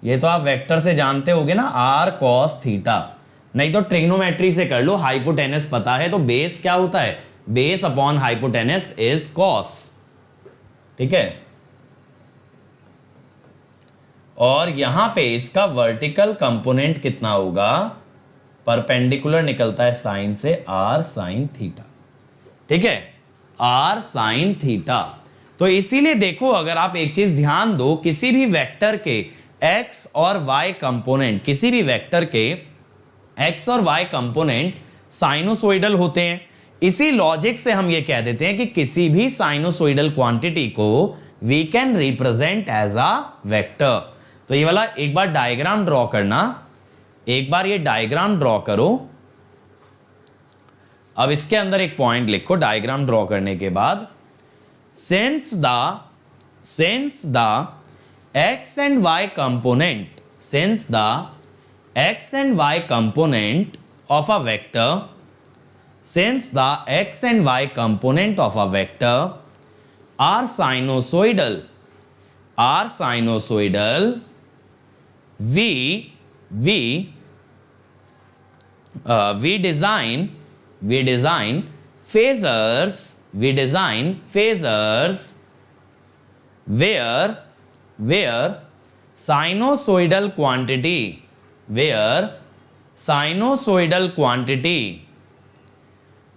ये तो आप वेक्टर से जानते होगे ना, r cos थीटा, नहीं तो ट्रिग्नोमेट्री से कर लो, हाइपोटेनस पता है तो बेस क्या होता है, base upon hypotenuse is cos, ठीक है। और यहां पे इसका वर्टिकल कंपोनेंट कितना होगा, परपेंडिकुलर निकलता है साइन से, r sin थीटा, ठीक है, r sin थीटा। तो इसीलिए देखो, अगर आप एक चीज ध्यान दो, किसी भी वेक्टर के x और y कंपोनेंट, किसी भी वेक्टर के x और y कंपोनेंट साइनोसोइडल होते हैं। इसी लॉजिक से हम ये कह देते हैं कि किसी भी साइनोसोइडल क्वांटिटी को we can represent as a vector. तो ये वाला एक बार डायग्राम ड्रॉ करना, एक बार ये डायग्राम ड्रॉ करो। अब इसके अंदर एक पॉइंट लिखो डायग्राम ड्रॉ करने के बाद, since the x and y component, since the x and y component of a vector, since the x and y component of a vector are sinusoidal, we design phasors where sinusoidal quantity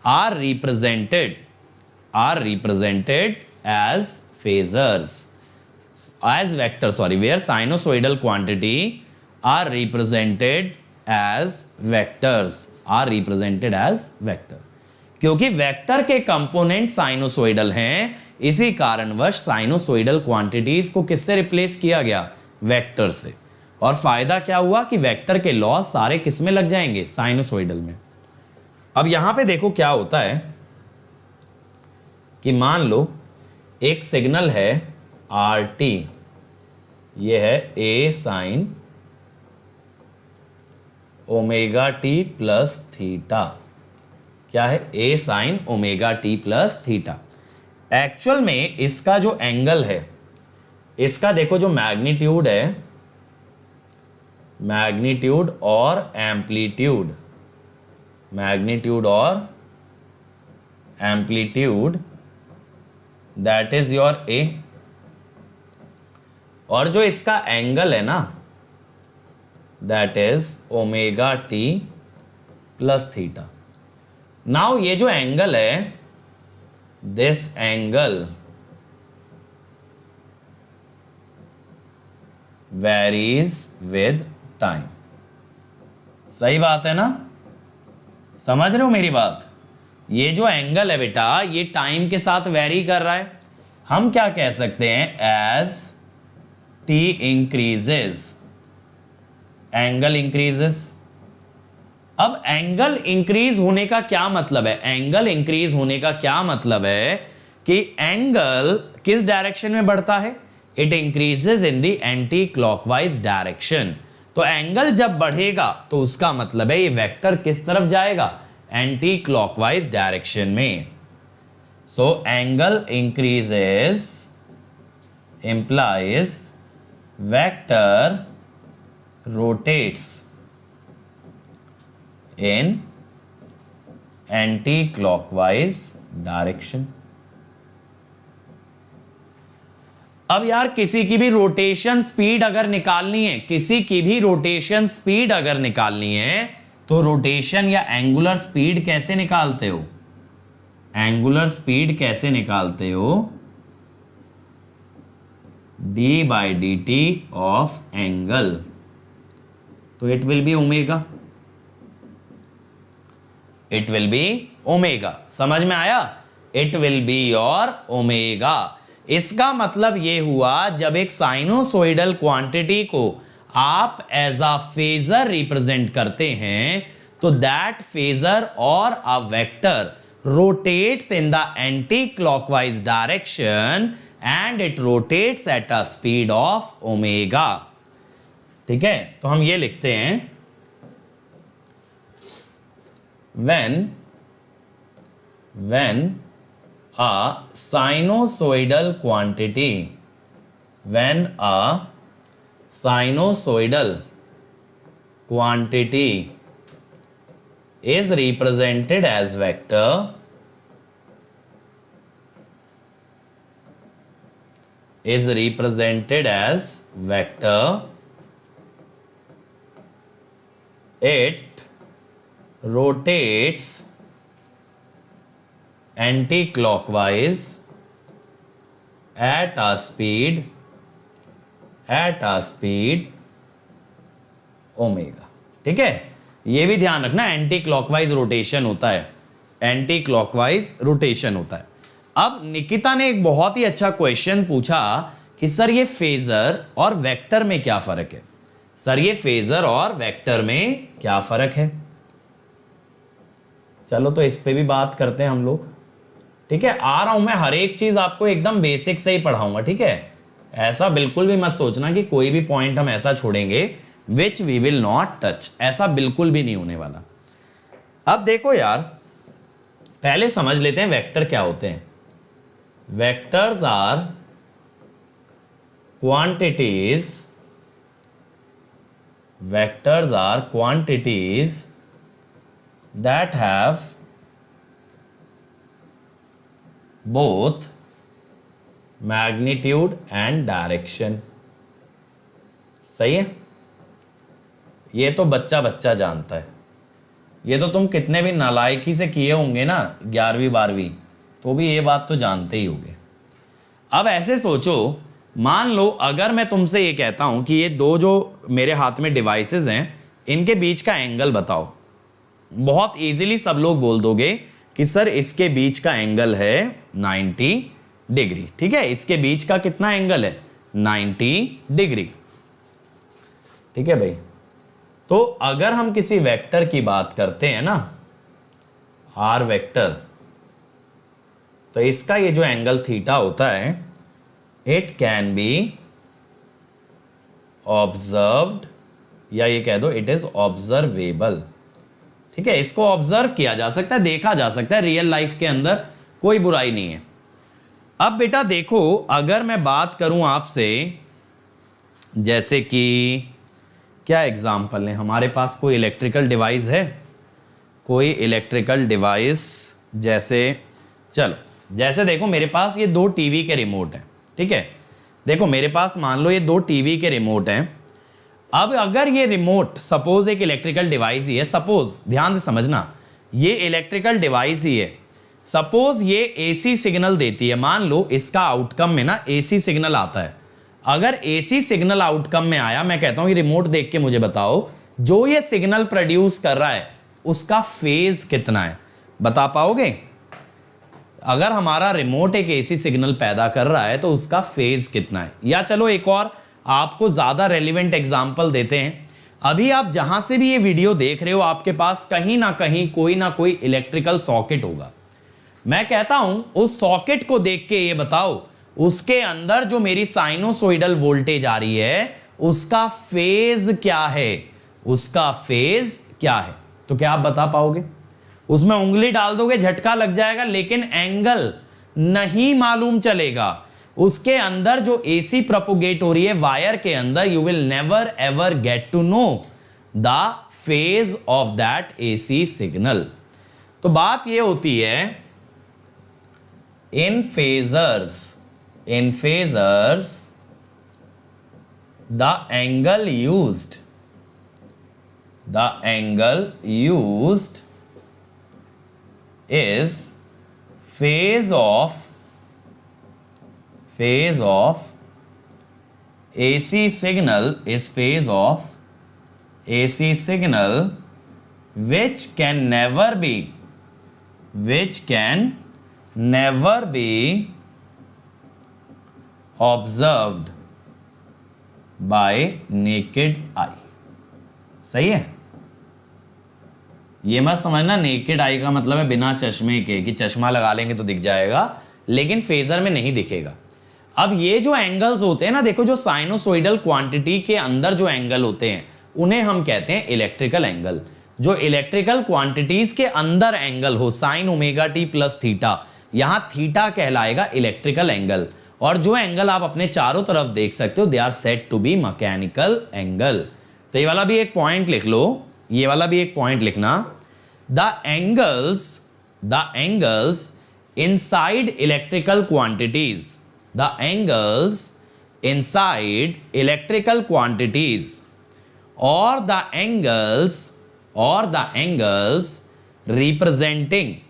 are represented as phasors, as vector, where sinusoidal quantity are represented as vectors, क्योंकि वेक्टर के कंपोनेंट साइनोसोइडल हैं, इसी कारणवश साइनोसोइडल क्वांटिटीज को किससे रिप्लेस किया गया, वेक्टर से। और फायदा क्या हुआ कि वेक्टर के लॉ सारे किस में लग जाएंगे, साइनोसोइडल में। अब यहां पे देखो क्या होता है कि मान लो एक सिग्नल है RT, ये है A sign omega t plus theta, क्या है, A sign omega t plus theta. Actual में इसका जो एंगल है, इसका देखो जो मैग्नीट्यूड है, मैग्नीट्यूड और amplitude, that is your A, और जो इसका एंगल है ना, that is omega t plus theta. Now ये जो एंगल है, this angle varies with time. सही बात है ना, समझ रहे हो मेरी बात। ये जो एंगल है बेटा, ये टाइम के साथ वेरी कर रहा है। हम क्या कह सकते हैं, as T increases angle increases. अब एंगल इंक्रीज होने का क्या मतलब है, एंगल इंक्रीज होने का क्या मतलब है कि एंगल किस डायरेक्शन में बढ़ता है, it increases in the anti clockwise direction. तो एंगल जब बढ़ेगा तो उसका मतलब है ये वेक्टर किस तरफ जाएगा, एंटी क्लॉकवाइज डायरेक्शन में। So angle increases implies vector rotates in anti-clockwise direction। अब यार किसी की भी रोटेशन स्पीड अगर निकालनी है, किसी की भी रोटेशन स्पीड अगर निकालनी है, तो रोटेशन या एंगुलर स्पीड कैसे निकालते हो, एंगुलर स्पीड कैसे निकालते हो, d by d t of angle, तो it will be omega, it will be omega. समझ में आया? It will be your omega. इसका मतलब ये हुआ जब एक साइनोसोइडल क्वांटिटी को आप एज अ फेजर रिप्रेजेंट करते हैं तो दैट फेजर और a vector rotates in the anti clockwise direction and it rotates at a speed of omega. ठीक है, तो हम ये लिखते हैं when a sinusoidal quantity, when a sinusoidal quantity is represented as vector, is represented as vector, it rotates anti-clockwise at a speed omega. ठीक है, ये भी ध्यान रखना, एंटी क्लॉकवाइज रोटेशन होता है, एंटी क्लॉकवाइज रोटेशन होता है। अब निकिता ने एक बहुत ही अच्छा क्वेश्चन पूछा कि सर ये फेजर और वेक्टर में क्या फर्क है? सर ये फेजर और वेक्टर में क्या फर्क है? चलो तो इस पे भी बात करते हैं हम लोग। ठीक है, आ रहा हूं मैं, हर एक चीज आपको एकदम बेसिक से ही पढ़ाऊंगा। ठीक है, ऐसा बिल्कुल भी मत सोचना कि कोई भी पॉइंट हम ऐसा छोड़ेंगे which we will not touch, ऐसा बिल्कुल भी नहीं होने वाला। अब देखो यार, पहले समझ लेते हैं वेक्टर क्या होते हैं। Vectors are quantities, vectors are quantities that have both magnitude and direction। सही है, ये तो बच्चा बच्चा जानता है, ये तो तुम कितने भी नालायकी से किए होंगे ना 11वीं 12वीं, तो भी ये बात तो जानते ही होंगे। अब ऐसे सोचो, मान लो अगर मैं तुमसे ये कहता हूं कि ये दो जो मेरे हाथ में डिवाइसेस हैं इनके बीच का एंगल बताओ, बहुत इजीली सब लोग बोल दोगे कि सर इसके बीच का एंगल है 90 डिग्री। ठीक है, इसके बीच का कितना एंगल है? 90 डिग्री। ठीक है भाई, तो अगर हम किसी वेक्टर की बात करते हैं ना, आर वेक्टर, तो इसका ये जो एंगल थीटा होता है, इट कैन बी ऑब्जर्व्ड, या ये कह दो इट इज ऑब्जर्वेबल। ठीक है, इसको ऑब्जर्व किया जा सकता है, देखा जा सकता है रियल लाइफ के अंदर, कोई बुराई नहीं है। अब बेटा देखो, अगर मैं बात करूं आपसे, जैसे कि क्या एग्जाम्पल है, हमारे पास कोई इलेक्ट्रिकल डिवाइस है, कोई इलेक्ट्रिकल डिवाइस, जैसे चलो जैसे देखो मेरे पास ये दो टीवी के रिमोट हैं। ठीक है, देखो मेरे पास मान लो ये दो टीवी के रिमोट हैं। अब अगर ये रिमोट सपोज एक इलेक्ट्रिकल डिवाइस ही है, सपोज ध्यान से समझना, ये इलेक्ट्रिकल डिवाइस ही है, सपोज ये एसी सिग्नल देती है, मान लो इसका आउटकम में ना एसी सिग्नल आता है। अगर एसी सिग्नल आउटकम में आया, मैं कहता हूं ये रिमोट देख के मुझे बताओ जो ये सिग्नल प्रोड्यूस कर रहा है उसका फेज कितना है, बता पाओगे? अगर हमारा रिमोट एक एसी सिग्नल पैदा कर रहा है तो उसका फेज कितना है? या चलो एक और आपको ज्यादा रेलिवेंट एग्जांपल देते हैं। अभी आप जहां से भी ये वीडियो देख रहे हो, आपके पास कहीं ना कहीं कोई ना कोई इलेक्ट्रिकल सॉकेट होगा। मैं कहता हूं उस सॉकेट को देख के ये बताओ उसके अंदर जो मेरी साइनोसोइडल वोल्टेज आ रही है उसका फेज क्या है, उसका फेज क्या है? तो क्या आप बता पाओगे? उसमें उंगली डाल दोगे झटका लग जाएगा, लेकिन एंगल नहीं मालूम चलेगा। उसके अंदर जो एसी प्रोपोगेट हो रही है वायर के अंदर, you will never ever get to know the phase of that AC signal. तो बात ये होती है, in phasors the angle used is phase of AC signal is phase of AC signal which can never be observed by naked eye. सही है? ये मत समझना नेकेड आई का मतलब है बिना चश्मे के, कि चश्मा लगा लेंगे तो दिख जाएगा, लेकिन फेजर में नहीं दिखेगा। अब ये जो एंगल्स होते हैं ना, देखो जो साइनोसोइडल क्वांटिटी के अंदर जो एंगल होते हैं उन्हें हम कहते हैं इलेक्ट्रिकल एंगल। जो इलेक्ट्रिकल क्वांटिटीज के अंदर एंगल हो, sign omega t plus theta, यहां थीटा कहलाएगा इलेक्ट्रिकल एंगल। और जो एंगल आप अपने चारों तरफ देख सकते हो, they are said to be mechanical angle. तो ये वाला भी एक पॉइंट लिख लो, ये वाला भी एक पॉइंट लिखना। The angles inside electrical quantities, the angles inside electrical quantities, or the angles representing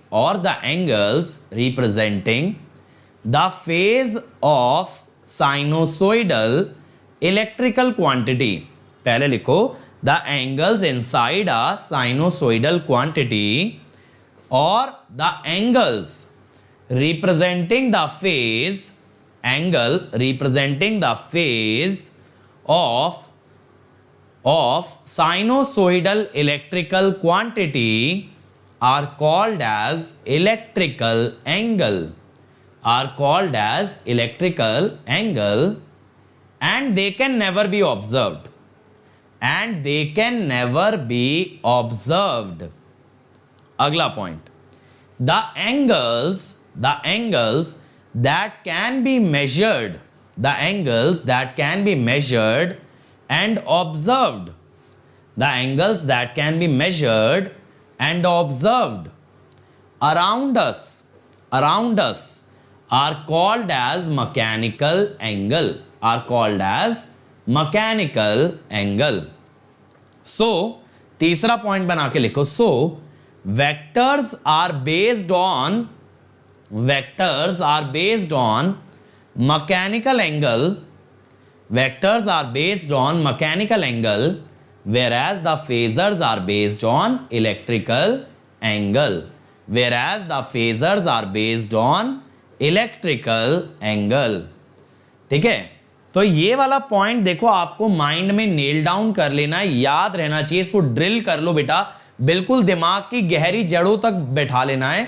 the phase of sinusoidal electrical quantity. पहले लिखो the angles inside a sinusoidal quantity or the angles representing the phase of sinusoidal electrical quantity are called as electrical angle, and they can never be observed. अगला point, the angles that can be measured and observed, around us are called as mechanical angle. So तीसरा पॉइंट बना के लिखो, so vectors are based on mechanical angle, whereas the phasors are based on electrical angle. ठीक है? तो ये वाला पॉइंट देखो, आपको माइंड में नेल डाउन कर लेना, याद रहना चाहिए, इसको ड्रिल कर लो बेटा, बिल्कुल दिमाग की गहरी जड़ों तक बैठा लेना है।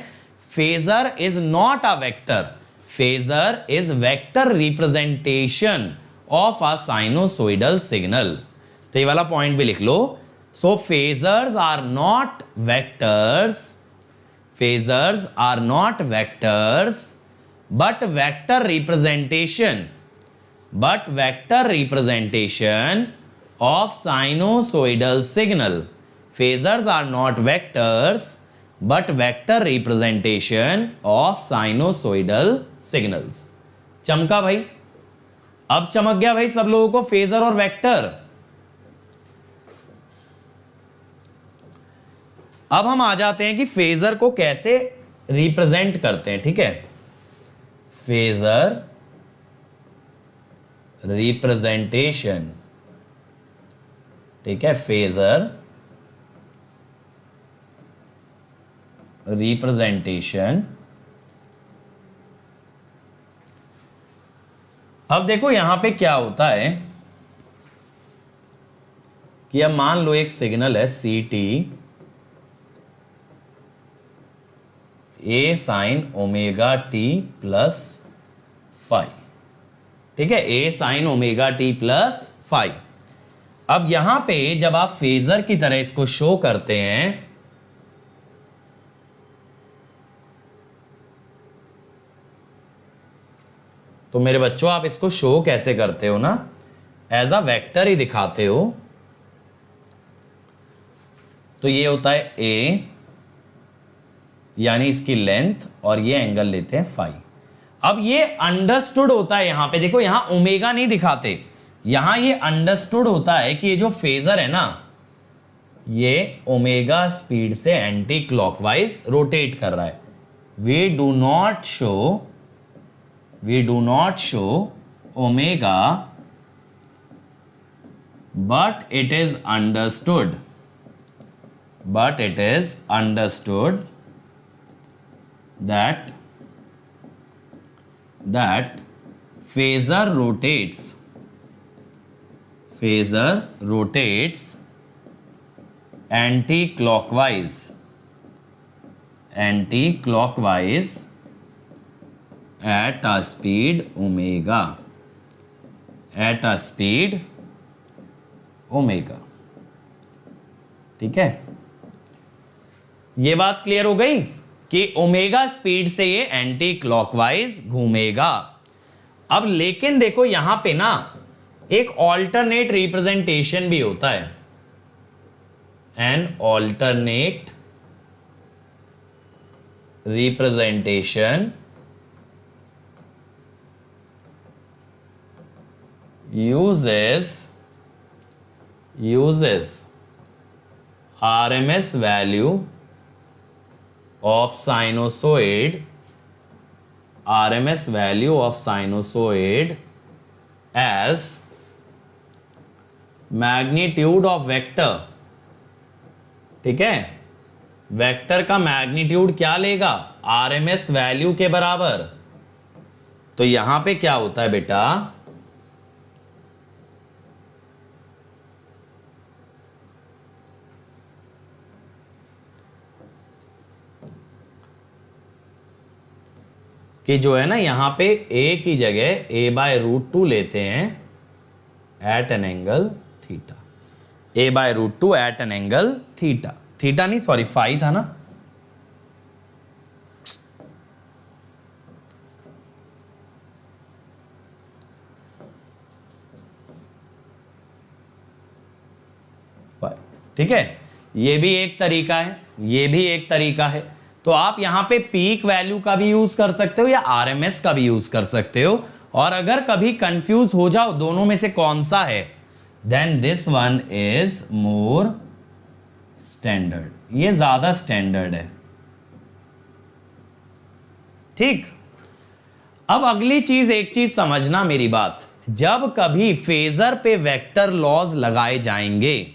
Phasor is not a vector, phasor is vector representation of a sinusoidal signal. तो ये वाला पॉइंट भी लिख लो। So phasors are not vectors, but vector representation of sinusoidal signal. Phasors are not vectors but vector representation of sinusoidal signals. चमका भाई? अब चमक गया भाई सब लोगों को फेजर और वेक्टर। अब हम आ जाते हैं कि फेजर को कैसे रिप्रेजेंट करते हैं। ठीक है, फेजर रिप्रेजेंटेशन, ठीक है, फेजर रिप्रेजेंटेशन। अब देखो यहां पे क्या होता है कि अब मान लो एक सिग्नल है c t, a sine omega t plus five. ठीक है, a sine omega t plus five. अब यहां पे जब आप फेजर की तरह इसको शो करते हैं, तो मेरे बच्चों आप इसको शो कैसे करते हो ना, एज अ वेक्टर ही दिखाते हो। तो ये होता है ए, यानी इसकी लेंथ, और ये एंगल लेते हैं फाई। अब ये अंडरस्टूड होता है, यहां पे देखो, यहां ओमेगा नहीं दिखाते, यहां ये अंडरस्टूड होता है कि ये जो फेजर है ना, ये ओमेगा स्पीड से एंटी क्लॉकवाइज रोटेट कर रहा है। We do not show omega but it is understood that phasor rotates anti-clockwise at a speed omega. ठीक है, ये बात क्लियर हो गई कि ओमेगा स्पीड से ये एंटी क्लॉकवाइज घूमेगा। अब लेकिन देखो यहां पे ना एक ऑल्टरनेट रिप्रेजेंटेशन भी होता है, an alternate representation uses RMS value of sinusoid as magnitude of vector। ठीक है, वेक्टर का मैग्नीट्यूड क्या लेगा? RMS वैल्यू के बराबर। तो यहां पे क्या होता है बेटा, कि जो है ना यहां पे a की जगह a/√2 लेते हैं at an angle theta. a/√2 at an angle theta नहीं, सॉरी फाई था ना। ठीक है, ये भी एक तरीका है, ये भी एक तरीका है। तो आप यहां पे पीक वैल्यू का भी यूज कर सकते हो या आरएमएस का भी यूज कर सकते हो। और अगर कभी कंफ्यूज हो जाओ दोनों में से कौन सा है, then this one is more standard, ये ज्यादा स्टैंडर्ड है। ठीक, अब अगली चीज, एक चीज समझना मेरी बात, जब कभी फेजर पे वेक्टर लॉज लगाए जाएंगे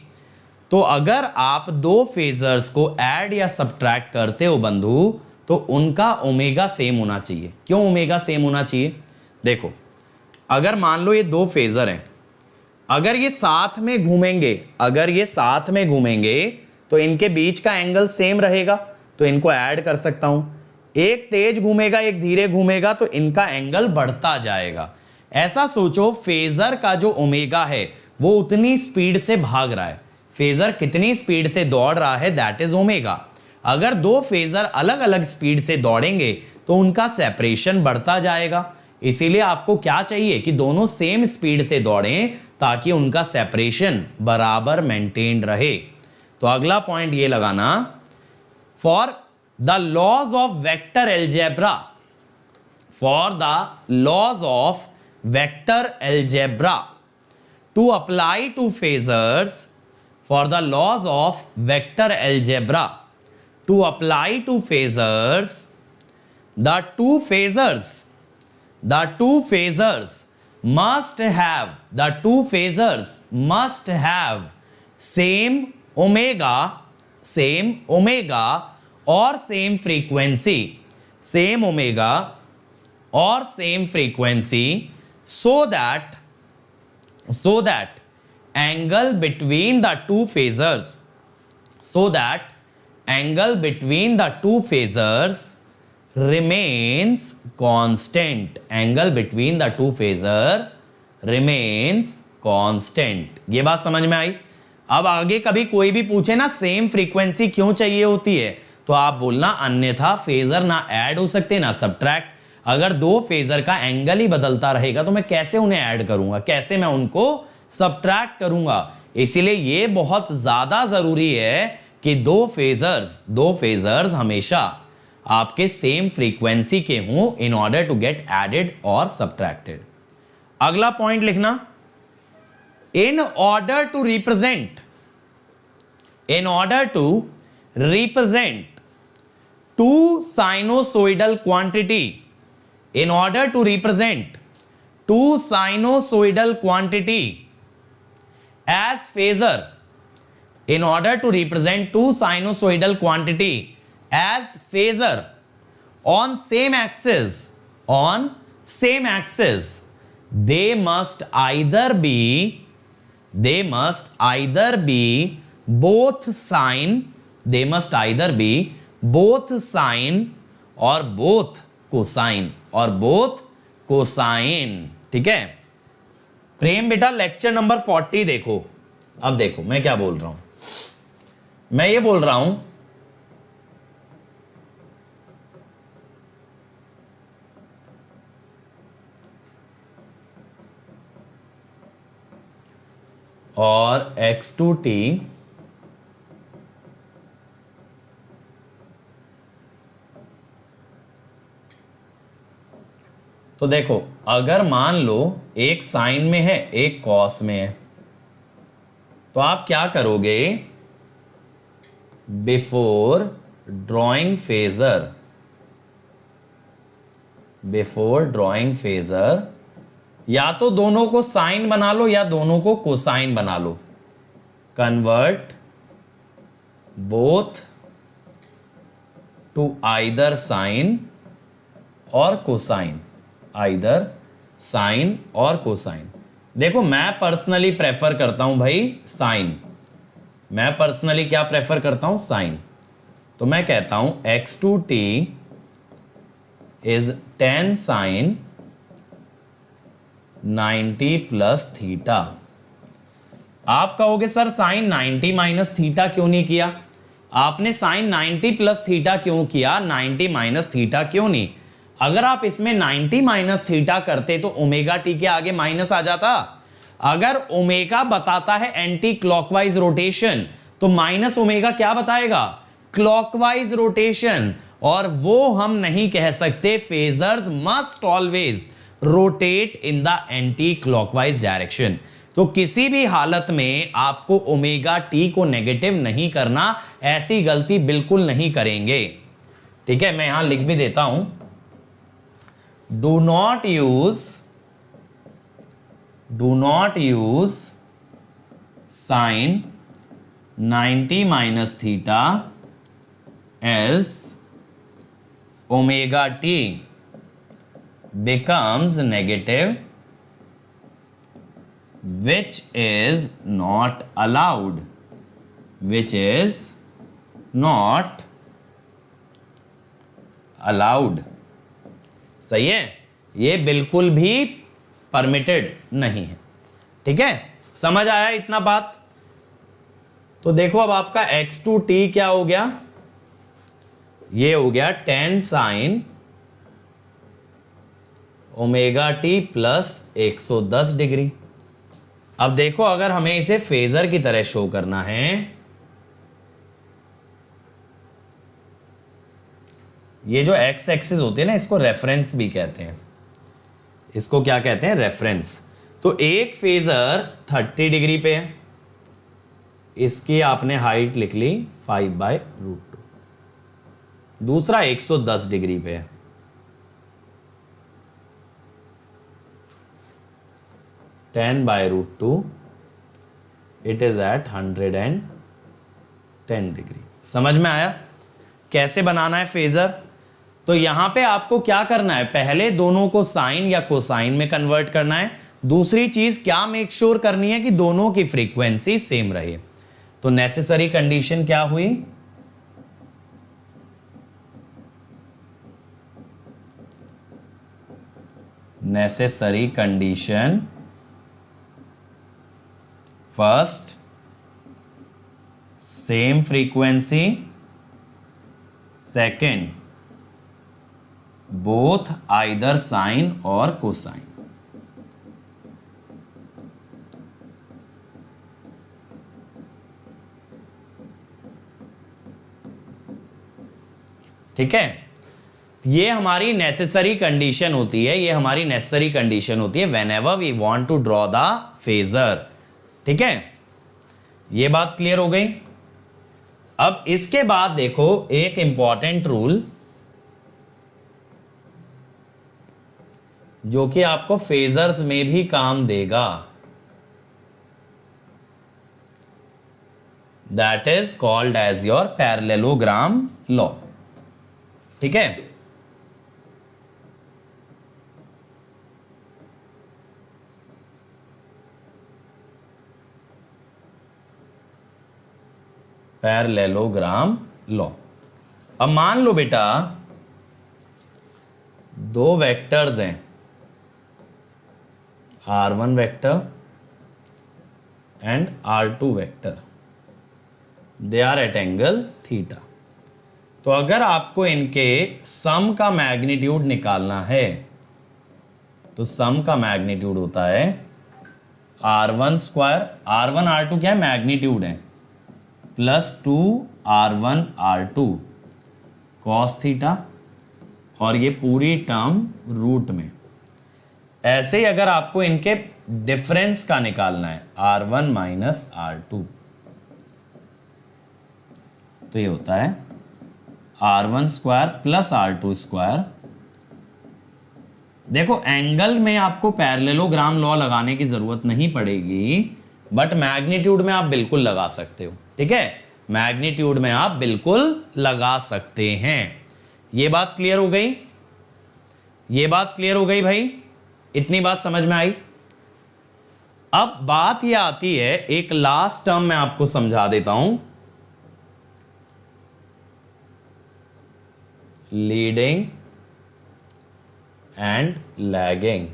तो अगर आप दो फेजर्स को ऐड या सब्ट्रैक्ट करते हो बंधु, तो उनका ओमेगा सेम होना चाहिए। क्यों ओमेगा सेम होना चाहिए? देखो, अगर मान लो ये दो फेजर हैं, अगर ये साथ में घूमेंगे तो इनके बीच का एंगल सेम रहेगा, तो इनको ऐड कर सकता हूं। एक तेज घूमेगा, एक धीरे घूमेगा, तो इनका एंगल बढ़ता जाएगा। ऐसा सोचो, फेजर का जो ओमेगा है वो उतनी स्पीड से भाग रहा है, फेजर कितनी स्पीड से दौड़ रहा है, दैट इज ओमेगा। अगर दो फेजर अलग अलग स्पीड से दौड़ेंगे तो उनका सेपरेशन बढ़ता जाएगा। इसीलिए आपको क्या चाहिए कि दोनों सेम स्पीड से दौड़ें ताकि उनका सेपरेशन बराबर मेंटेन रहे। तो अगला पॉइंट ये लगाना, for the laws of vector algebra to apply to phasors, for the laws of vector algebra to apply to phasors, the two phasors must have same omega or same frequency, so that angle between the two phasors remains constant। ये बात समझ में आई? अब आगे कभी कोई भी पूछे ना सेम फ्रीक्वेंसी क्यों चाहिए होती है, तो आप बोलना अन्यथा फेजर ना ऐड हो सकते ना सब्ट्रैक्ट। अगर दो फेजर का एंगल ही बदलता रहेगा तो मैं कैसे उन्हें ऐड करूंगा, कैसे मैं उनको सब्ट्रैक्ट करूंगा। इसीलिए ये बहुत ज्यादा जरूरी है कि दो फेजर्स हमेशा आपके सेम फ्रीक्वेंसी के हों in order to get added और सब्ट्रैक्टेड। अगला पॉइंट लिखना, in order to represent two sinusoidal quantity, as phasor in order to represent two sinusoidal quantity as phasor on same axis, they must either be both sine or both cosine। ठीक है प्रेम बेटा, लेक्चर नंबर 40 देखो। अब देखो मैं क्या बोल रहा हूं, मैं ये बोल रहा हूं और x2t तो देखो, अगर मान लो एक साइन में है एक कॉस में है, तो आप क्या करोगे, बिफोर ड्रॉइंग फेजर या तो दोनों को साइन बना लो या दोनों को कोसाइन बना लो। Convert both to either sine और कोसाइन, देखो मैं पर्सनली प्रेफर करता हूं भाई साइन, मैं पर्सनली क्या प्रेफर करता हूं, साइन। तो मैं कहता हूं x2t is tan sine 90 plus theta. आप कहोगे सर साइन 90 माइनस थीटा क्यों नहीं किया, आपने साइन 90 प्लस थीटा क्यों किया, 90 माइनस थीटा क्यों नहीं। अगर आप इसमें 90 माइनस थीटा करते तो ओमेगा टी के आगे माइनस आ जाता। अगर ओमेगा बताता है एंटी क्लॉकवाइज रोटेशन, तो माइनस ओमेगा क्या बताएगा, क्लॉकवाइज रोटेशन। और वो हम नहीं कह सकते, phasors must always rotate in the anti clockwise direction. तो किसी भी हालत में आपको ओमेगा टी को नेगेटिव नहीं करना, ऐसी गलती बिल्कुल नहीं करेंगे। ठीक है, मैं यहां लिख भी देता हूं, do not use sine 90 minus theta, else omega t becomes negative, which is not allowed, सही है, ये बिल्कुल भी परमिटेड नहीं है। ठीक है, समझ आया इतना बात। तो देखो अब आपका x2t क्या हो गया, ये हो गया tan sign omega t plus 110 degree. अब देखो अगर हमें इसे फेजर की तरह शो करना है, ये जो एक्स एक्सिस होते हैं ना, इसको रेफरेंस भी कहते हैं। इसको क्या कहते हैं, रेफरेंस। तो एक फेजर 30 डिग्री पे है, इसकी आपने हाइट लिख ली 5/√2। दूसरा 110 डिग्री पे है, (10/√2) इट इज एट 110 डिग्री। समझ में आया कैसे बनाना है फेजर। तो यहां पे आपको क्या करना है, पहले दोनों को साइन या कोसाइन में कन्वर्ट करना है। दूसरी चीज क्या मेक श्योर करनी है कि दोनों की फ्रीक्वेंसी सेम रहे। तो नेसेसरी कंडीशन क्या हुई, necessary condition first same frequency, second both either sine और कोसाइन। ठीक है, ये हमारी नेसेसरी कंडीशन होती है, ये हमारी नेसेसरी कंडीशन होती है whenever we want to draw the phasor. ठीक है, ये बात क्लियर हो गई। अब इसके बाद देखो एक इंपॉर्टेंट रूल जो कि आपको फेजर्स में भी काम देगा। That is called as your parallelogram law. ठीक है, पैरेललोग्राम लॉ। अब मान लो बेटा दो वेक्टर्स हैं, r1 vector and r2 vector, they are at angle theta. तो अगर आपको इनके सम का मैग्नीट्यूड निकालना है तो सम का मैग्नीट्यूड होता है r1 स्क्वायर, r1 r2 क्या है मैग्नीट्यूड है, plus 2r1 r2 cos theta, और ये पूरी टर्म रूट में। ऐसे ही अगर आपको इनके डिफरेंस का निकालना है r1 माइनस r2, तो ये होता है r1 square plus r2 square. देखो एंगल में आपको पैरेललोग्राम लॉ लगाने की जरूरत नहीं पड़ेगी, बट मैग्नीट्यूड में आप बिल्कुल लगा सकते हो। ठीक है, मैग्नीट्यूड में आप बिल्कुल लगा सकते हैं। ये बात क्लियर हो गई? ये बात क्लियर हो गई भाई? इतनी बात समझ में आई? अब बात यह आती है, एक लास्ट टर्म मैं आपको समझा देता हूं, leading and lagging.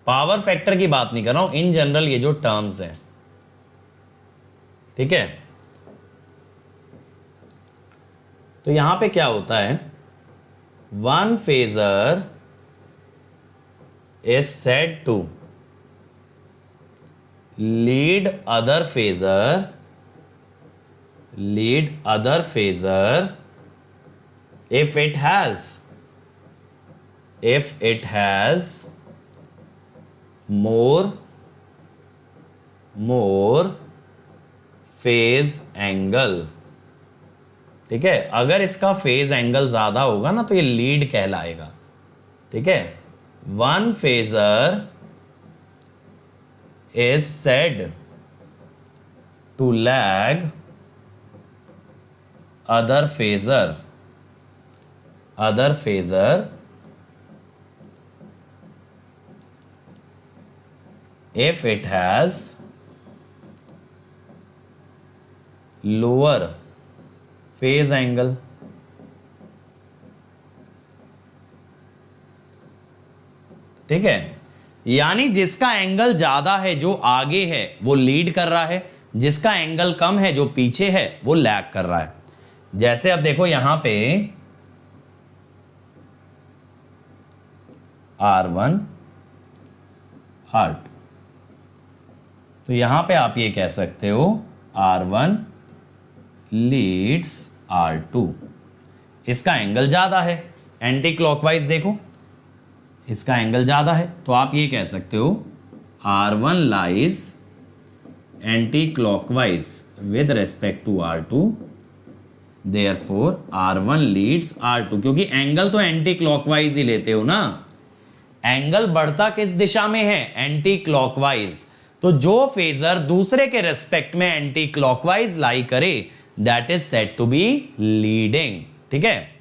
Power factor की बात नहीं कर रहा हूं, इन जनरल ये जो टर्म्स हैं। ठीक है, तो यहां पे क्या होता है, one phasor is said to lead other phasor if it has more phase angle। ठीक है, अगर इसका फेज एंगल ज्यादा होगा ना तो ये लीड कहलाएगा। ठीक है, one phasor is said to lag other phasor if it has lower phase angle। ठीक है, यानी जिसका एंगल ज्यादा है जो आगे है वो लीड कर रहा है, जिसका एंगल कम है जो पीछे है वो लैग कर रहा है। जैसे अब देखो यहां पे R1 R2, तो यहां पे आप ये कह सकते हो R1 लीड्स R2। इसका एंगल ज्यादा है, एंटी क्लॉकवाइज देखो इसका एंगल ज्यादा है, तो आप ये कह सकते हो R1 lies anti clockwise with respect to R2, therefore R1 leads R2। क्योंकि एंगल तो एंटी क्लॉकवाइज ही लेते हो ना, एंगल बढ़ता किस दिशा में है, एंटी क्लॉकवाइज। तो जो फेजर दूसरे के रेस्पेक्ट में एंटी क्लॉकवाइज लाई करे that is said to be leading. ठीक है,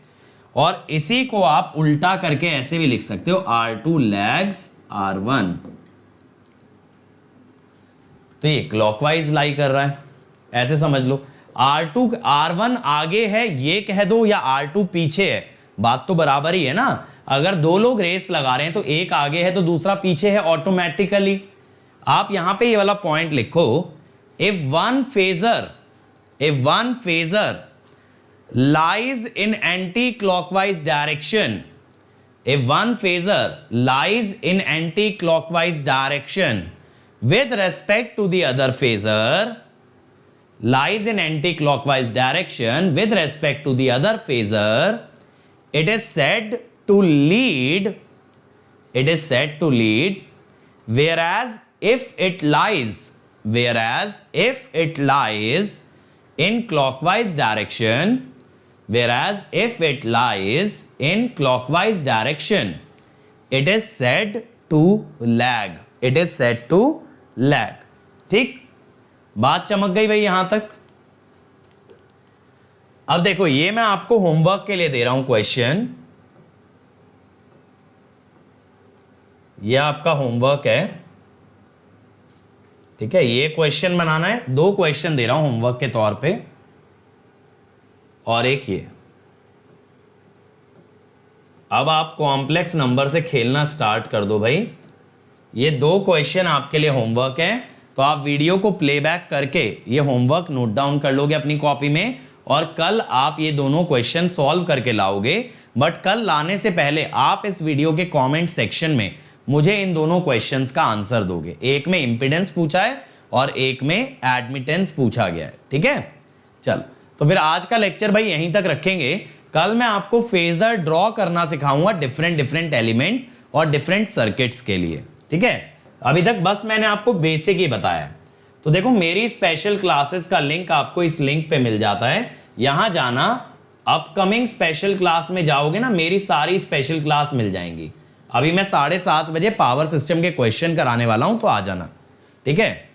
और इसी को आप उल्टा करके ऐसे भी लिख सकते हो R2 लैग्स R1, तो ये क्लॉकवाइज लाई कर रहा है, ऐसे समझ लो। R1 आगे है ये कह दो या R2 पीछे है, बात तो बराबर ही है ना। अगर दो लोग रेस लगा रहे हैं तो एक आगे है तो दूसरा पीछे है ऑटोमेटिकली। आप यहां पे ये वाला पॉइंट लिखो, if one phasor lies in anti-clockwise direction, if one phasor lies in anti-clockwise direction with respect to the other phasor, lies in anti-clockwise direction with respect to the other phasor, it is said to lead, whereas if it lies in clockwise direction, it is said to lag, ठीक। बात चमक गई भाई यहां तक। अब देखो ये मैं आपको होमवर्क के लिए दे रहा हूं क्वेश्चन, ये आपका होमवर्क है, ठीक है। ये क्वेश्चन बनाना है, 2 क्वेश्चन दे रहा हूं होमवर्क के तौर पे, और एक ये। अब आप कॉम्प्लेक्स नंबर से खेलना स्टार्ट कर दो भाई। ये 2 क्वेश्चन आपके लिए होमवर्क है, तो आप वीडियो को प्लेबैक करके ये होमवर्क नोट डाउन कर लोगे अपनी कॉपी में, और कल आप ये दोनों क्वेश्चन सॉल्व करके लाओगे। बट कल लाने से पहले आप इस वीडियो के कमेंट सेक्शन में मुझे इन दोनों क्वेश्चंस का आंसर दोगे। एक में इंपीडेंस पूछा है और एक में एडमिटेंस पूछा गया है, ठीक है। चल तो फिर आज का लेक्चर भाई यहीं तक रखेंगे। कल मैं आपको फेजर ड्रॉ करना सिखाऊंगा डिफरेंट एलिमेंट और डिफरेंट सर्किट्स के लिए, ठीक है। अभी तक बस मैंने आपको बेसिक ही बताया है। तो देखो मेरी स्पेशल क्लासेस का लिंक आपको इस लिंक पे मिल जाता है, यहां जाना, अपकमिंग स्पेशल क्लास में जाओगे ना, मेरी सारी स्पेशल क्लास मिल जाएंगी। अभी मैं 7:30 बजे पावर सिस्टम के क्वेश्चन कराने वाला हूं, तो आ जाना, ठीक है।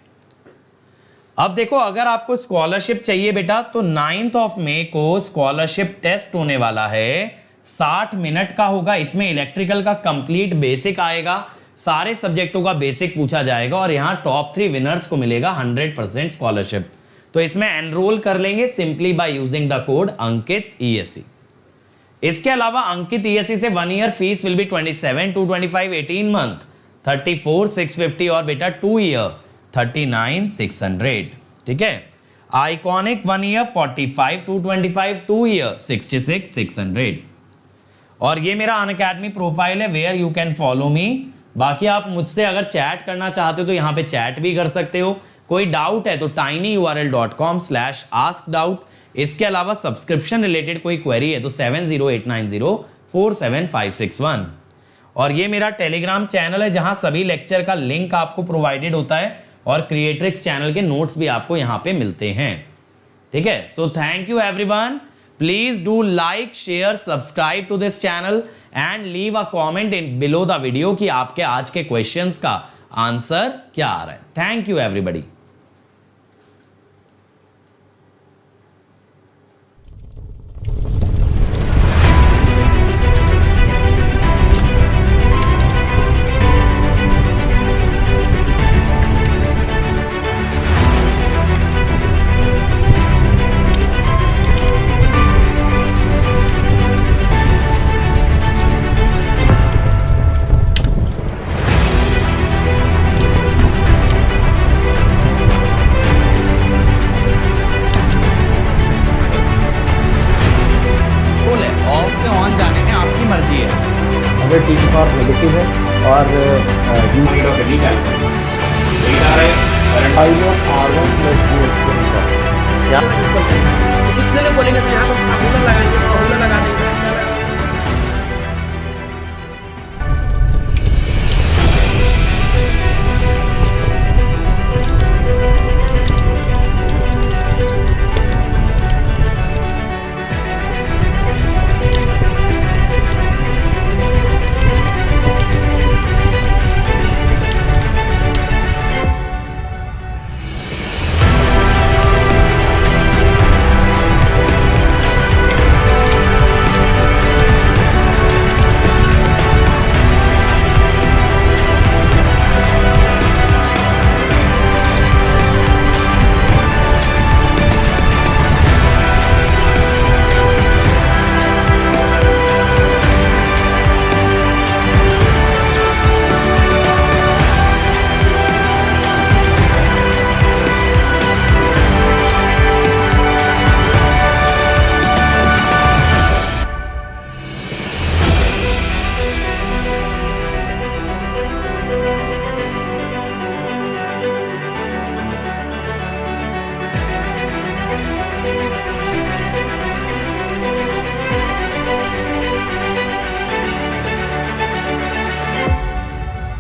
अब देखो अगर आपको स्कॉलरशिप चाहिए बेटा, तो 9 मई को स्कॉलरशिप टेस्ट होने वाला है, 60 मिनट का होगा। इसमें इलेक्ट्रिकल का कंप्लीट बेसिक आएगा, सारे सब्जेक्टों का बेसिक पूछा जाएगा, और यहां टॉप 3 विनर्स को मिलेगा 100% स्कॉलरशिप। तो इसमें एनरोल कर लेंगे simply by using the code Ankit ESC। इसके अलावा अंकित ESC से 1 year fees will be 27,225, 18 month 34,650, और बेटा 2 ईयर 39,600, ठीक है। Iconic 1 year 45,225, 2 year 66,600। और ये मेरा अनअकैडमी प्रोफाइल है, where you can follow me. बाकी आप मुझसे अगर चैट करना चाहते हो तो यहां पे चैट भी कर सकते हो। कोई डाउट है तो tinyurl.com/askdout। इसके अलावा सब्सक्रिप्शन रिलेटेड कोई क्वेरी है तो 7089047561। और ये मेरा टेलीग्राम चैनल है, जहां सभी लेक्चर का लिंक आपको प्रोवाइडेड होता है, और क्रिएट्रिक्स चैनल के नोट्स भी आपको यहां पे मिलते हैं, ठीक है। So thank you everyone. Please do like, share, subscribe to this channel and leave a comment in below the video कि आपके आज के questions का आंसर क्या आ रहा है। Thank you everybody. अगर T फॉर नेगेटिव है और कितने लोग बोलेंगे तो यहाँ पर लगा देंगे।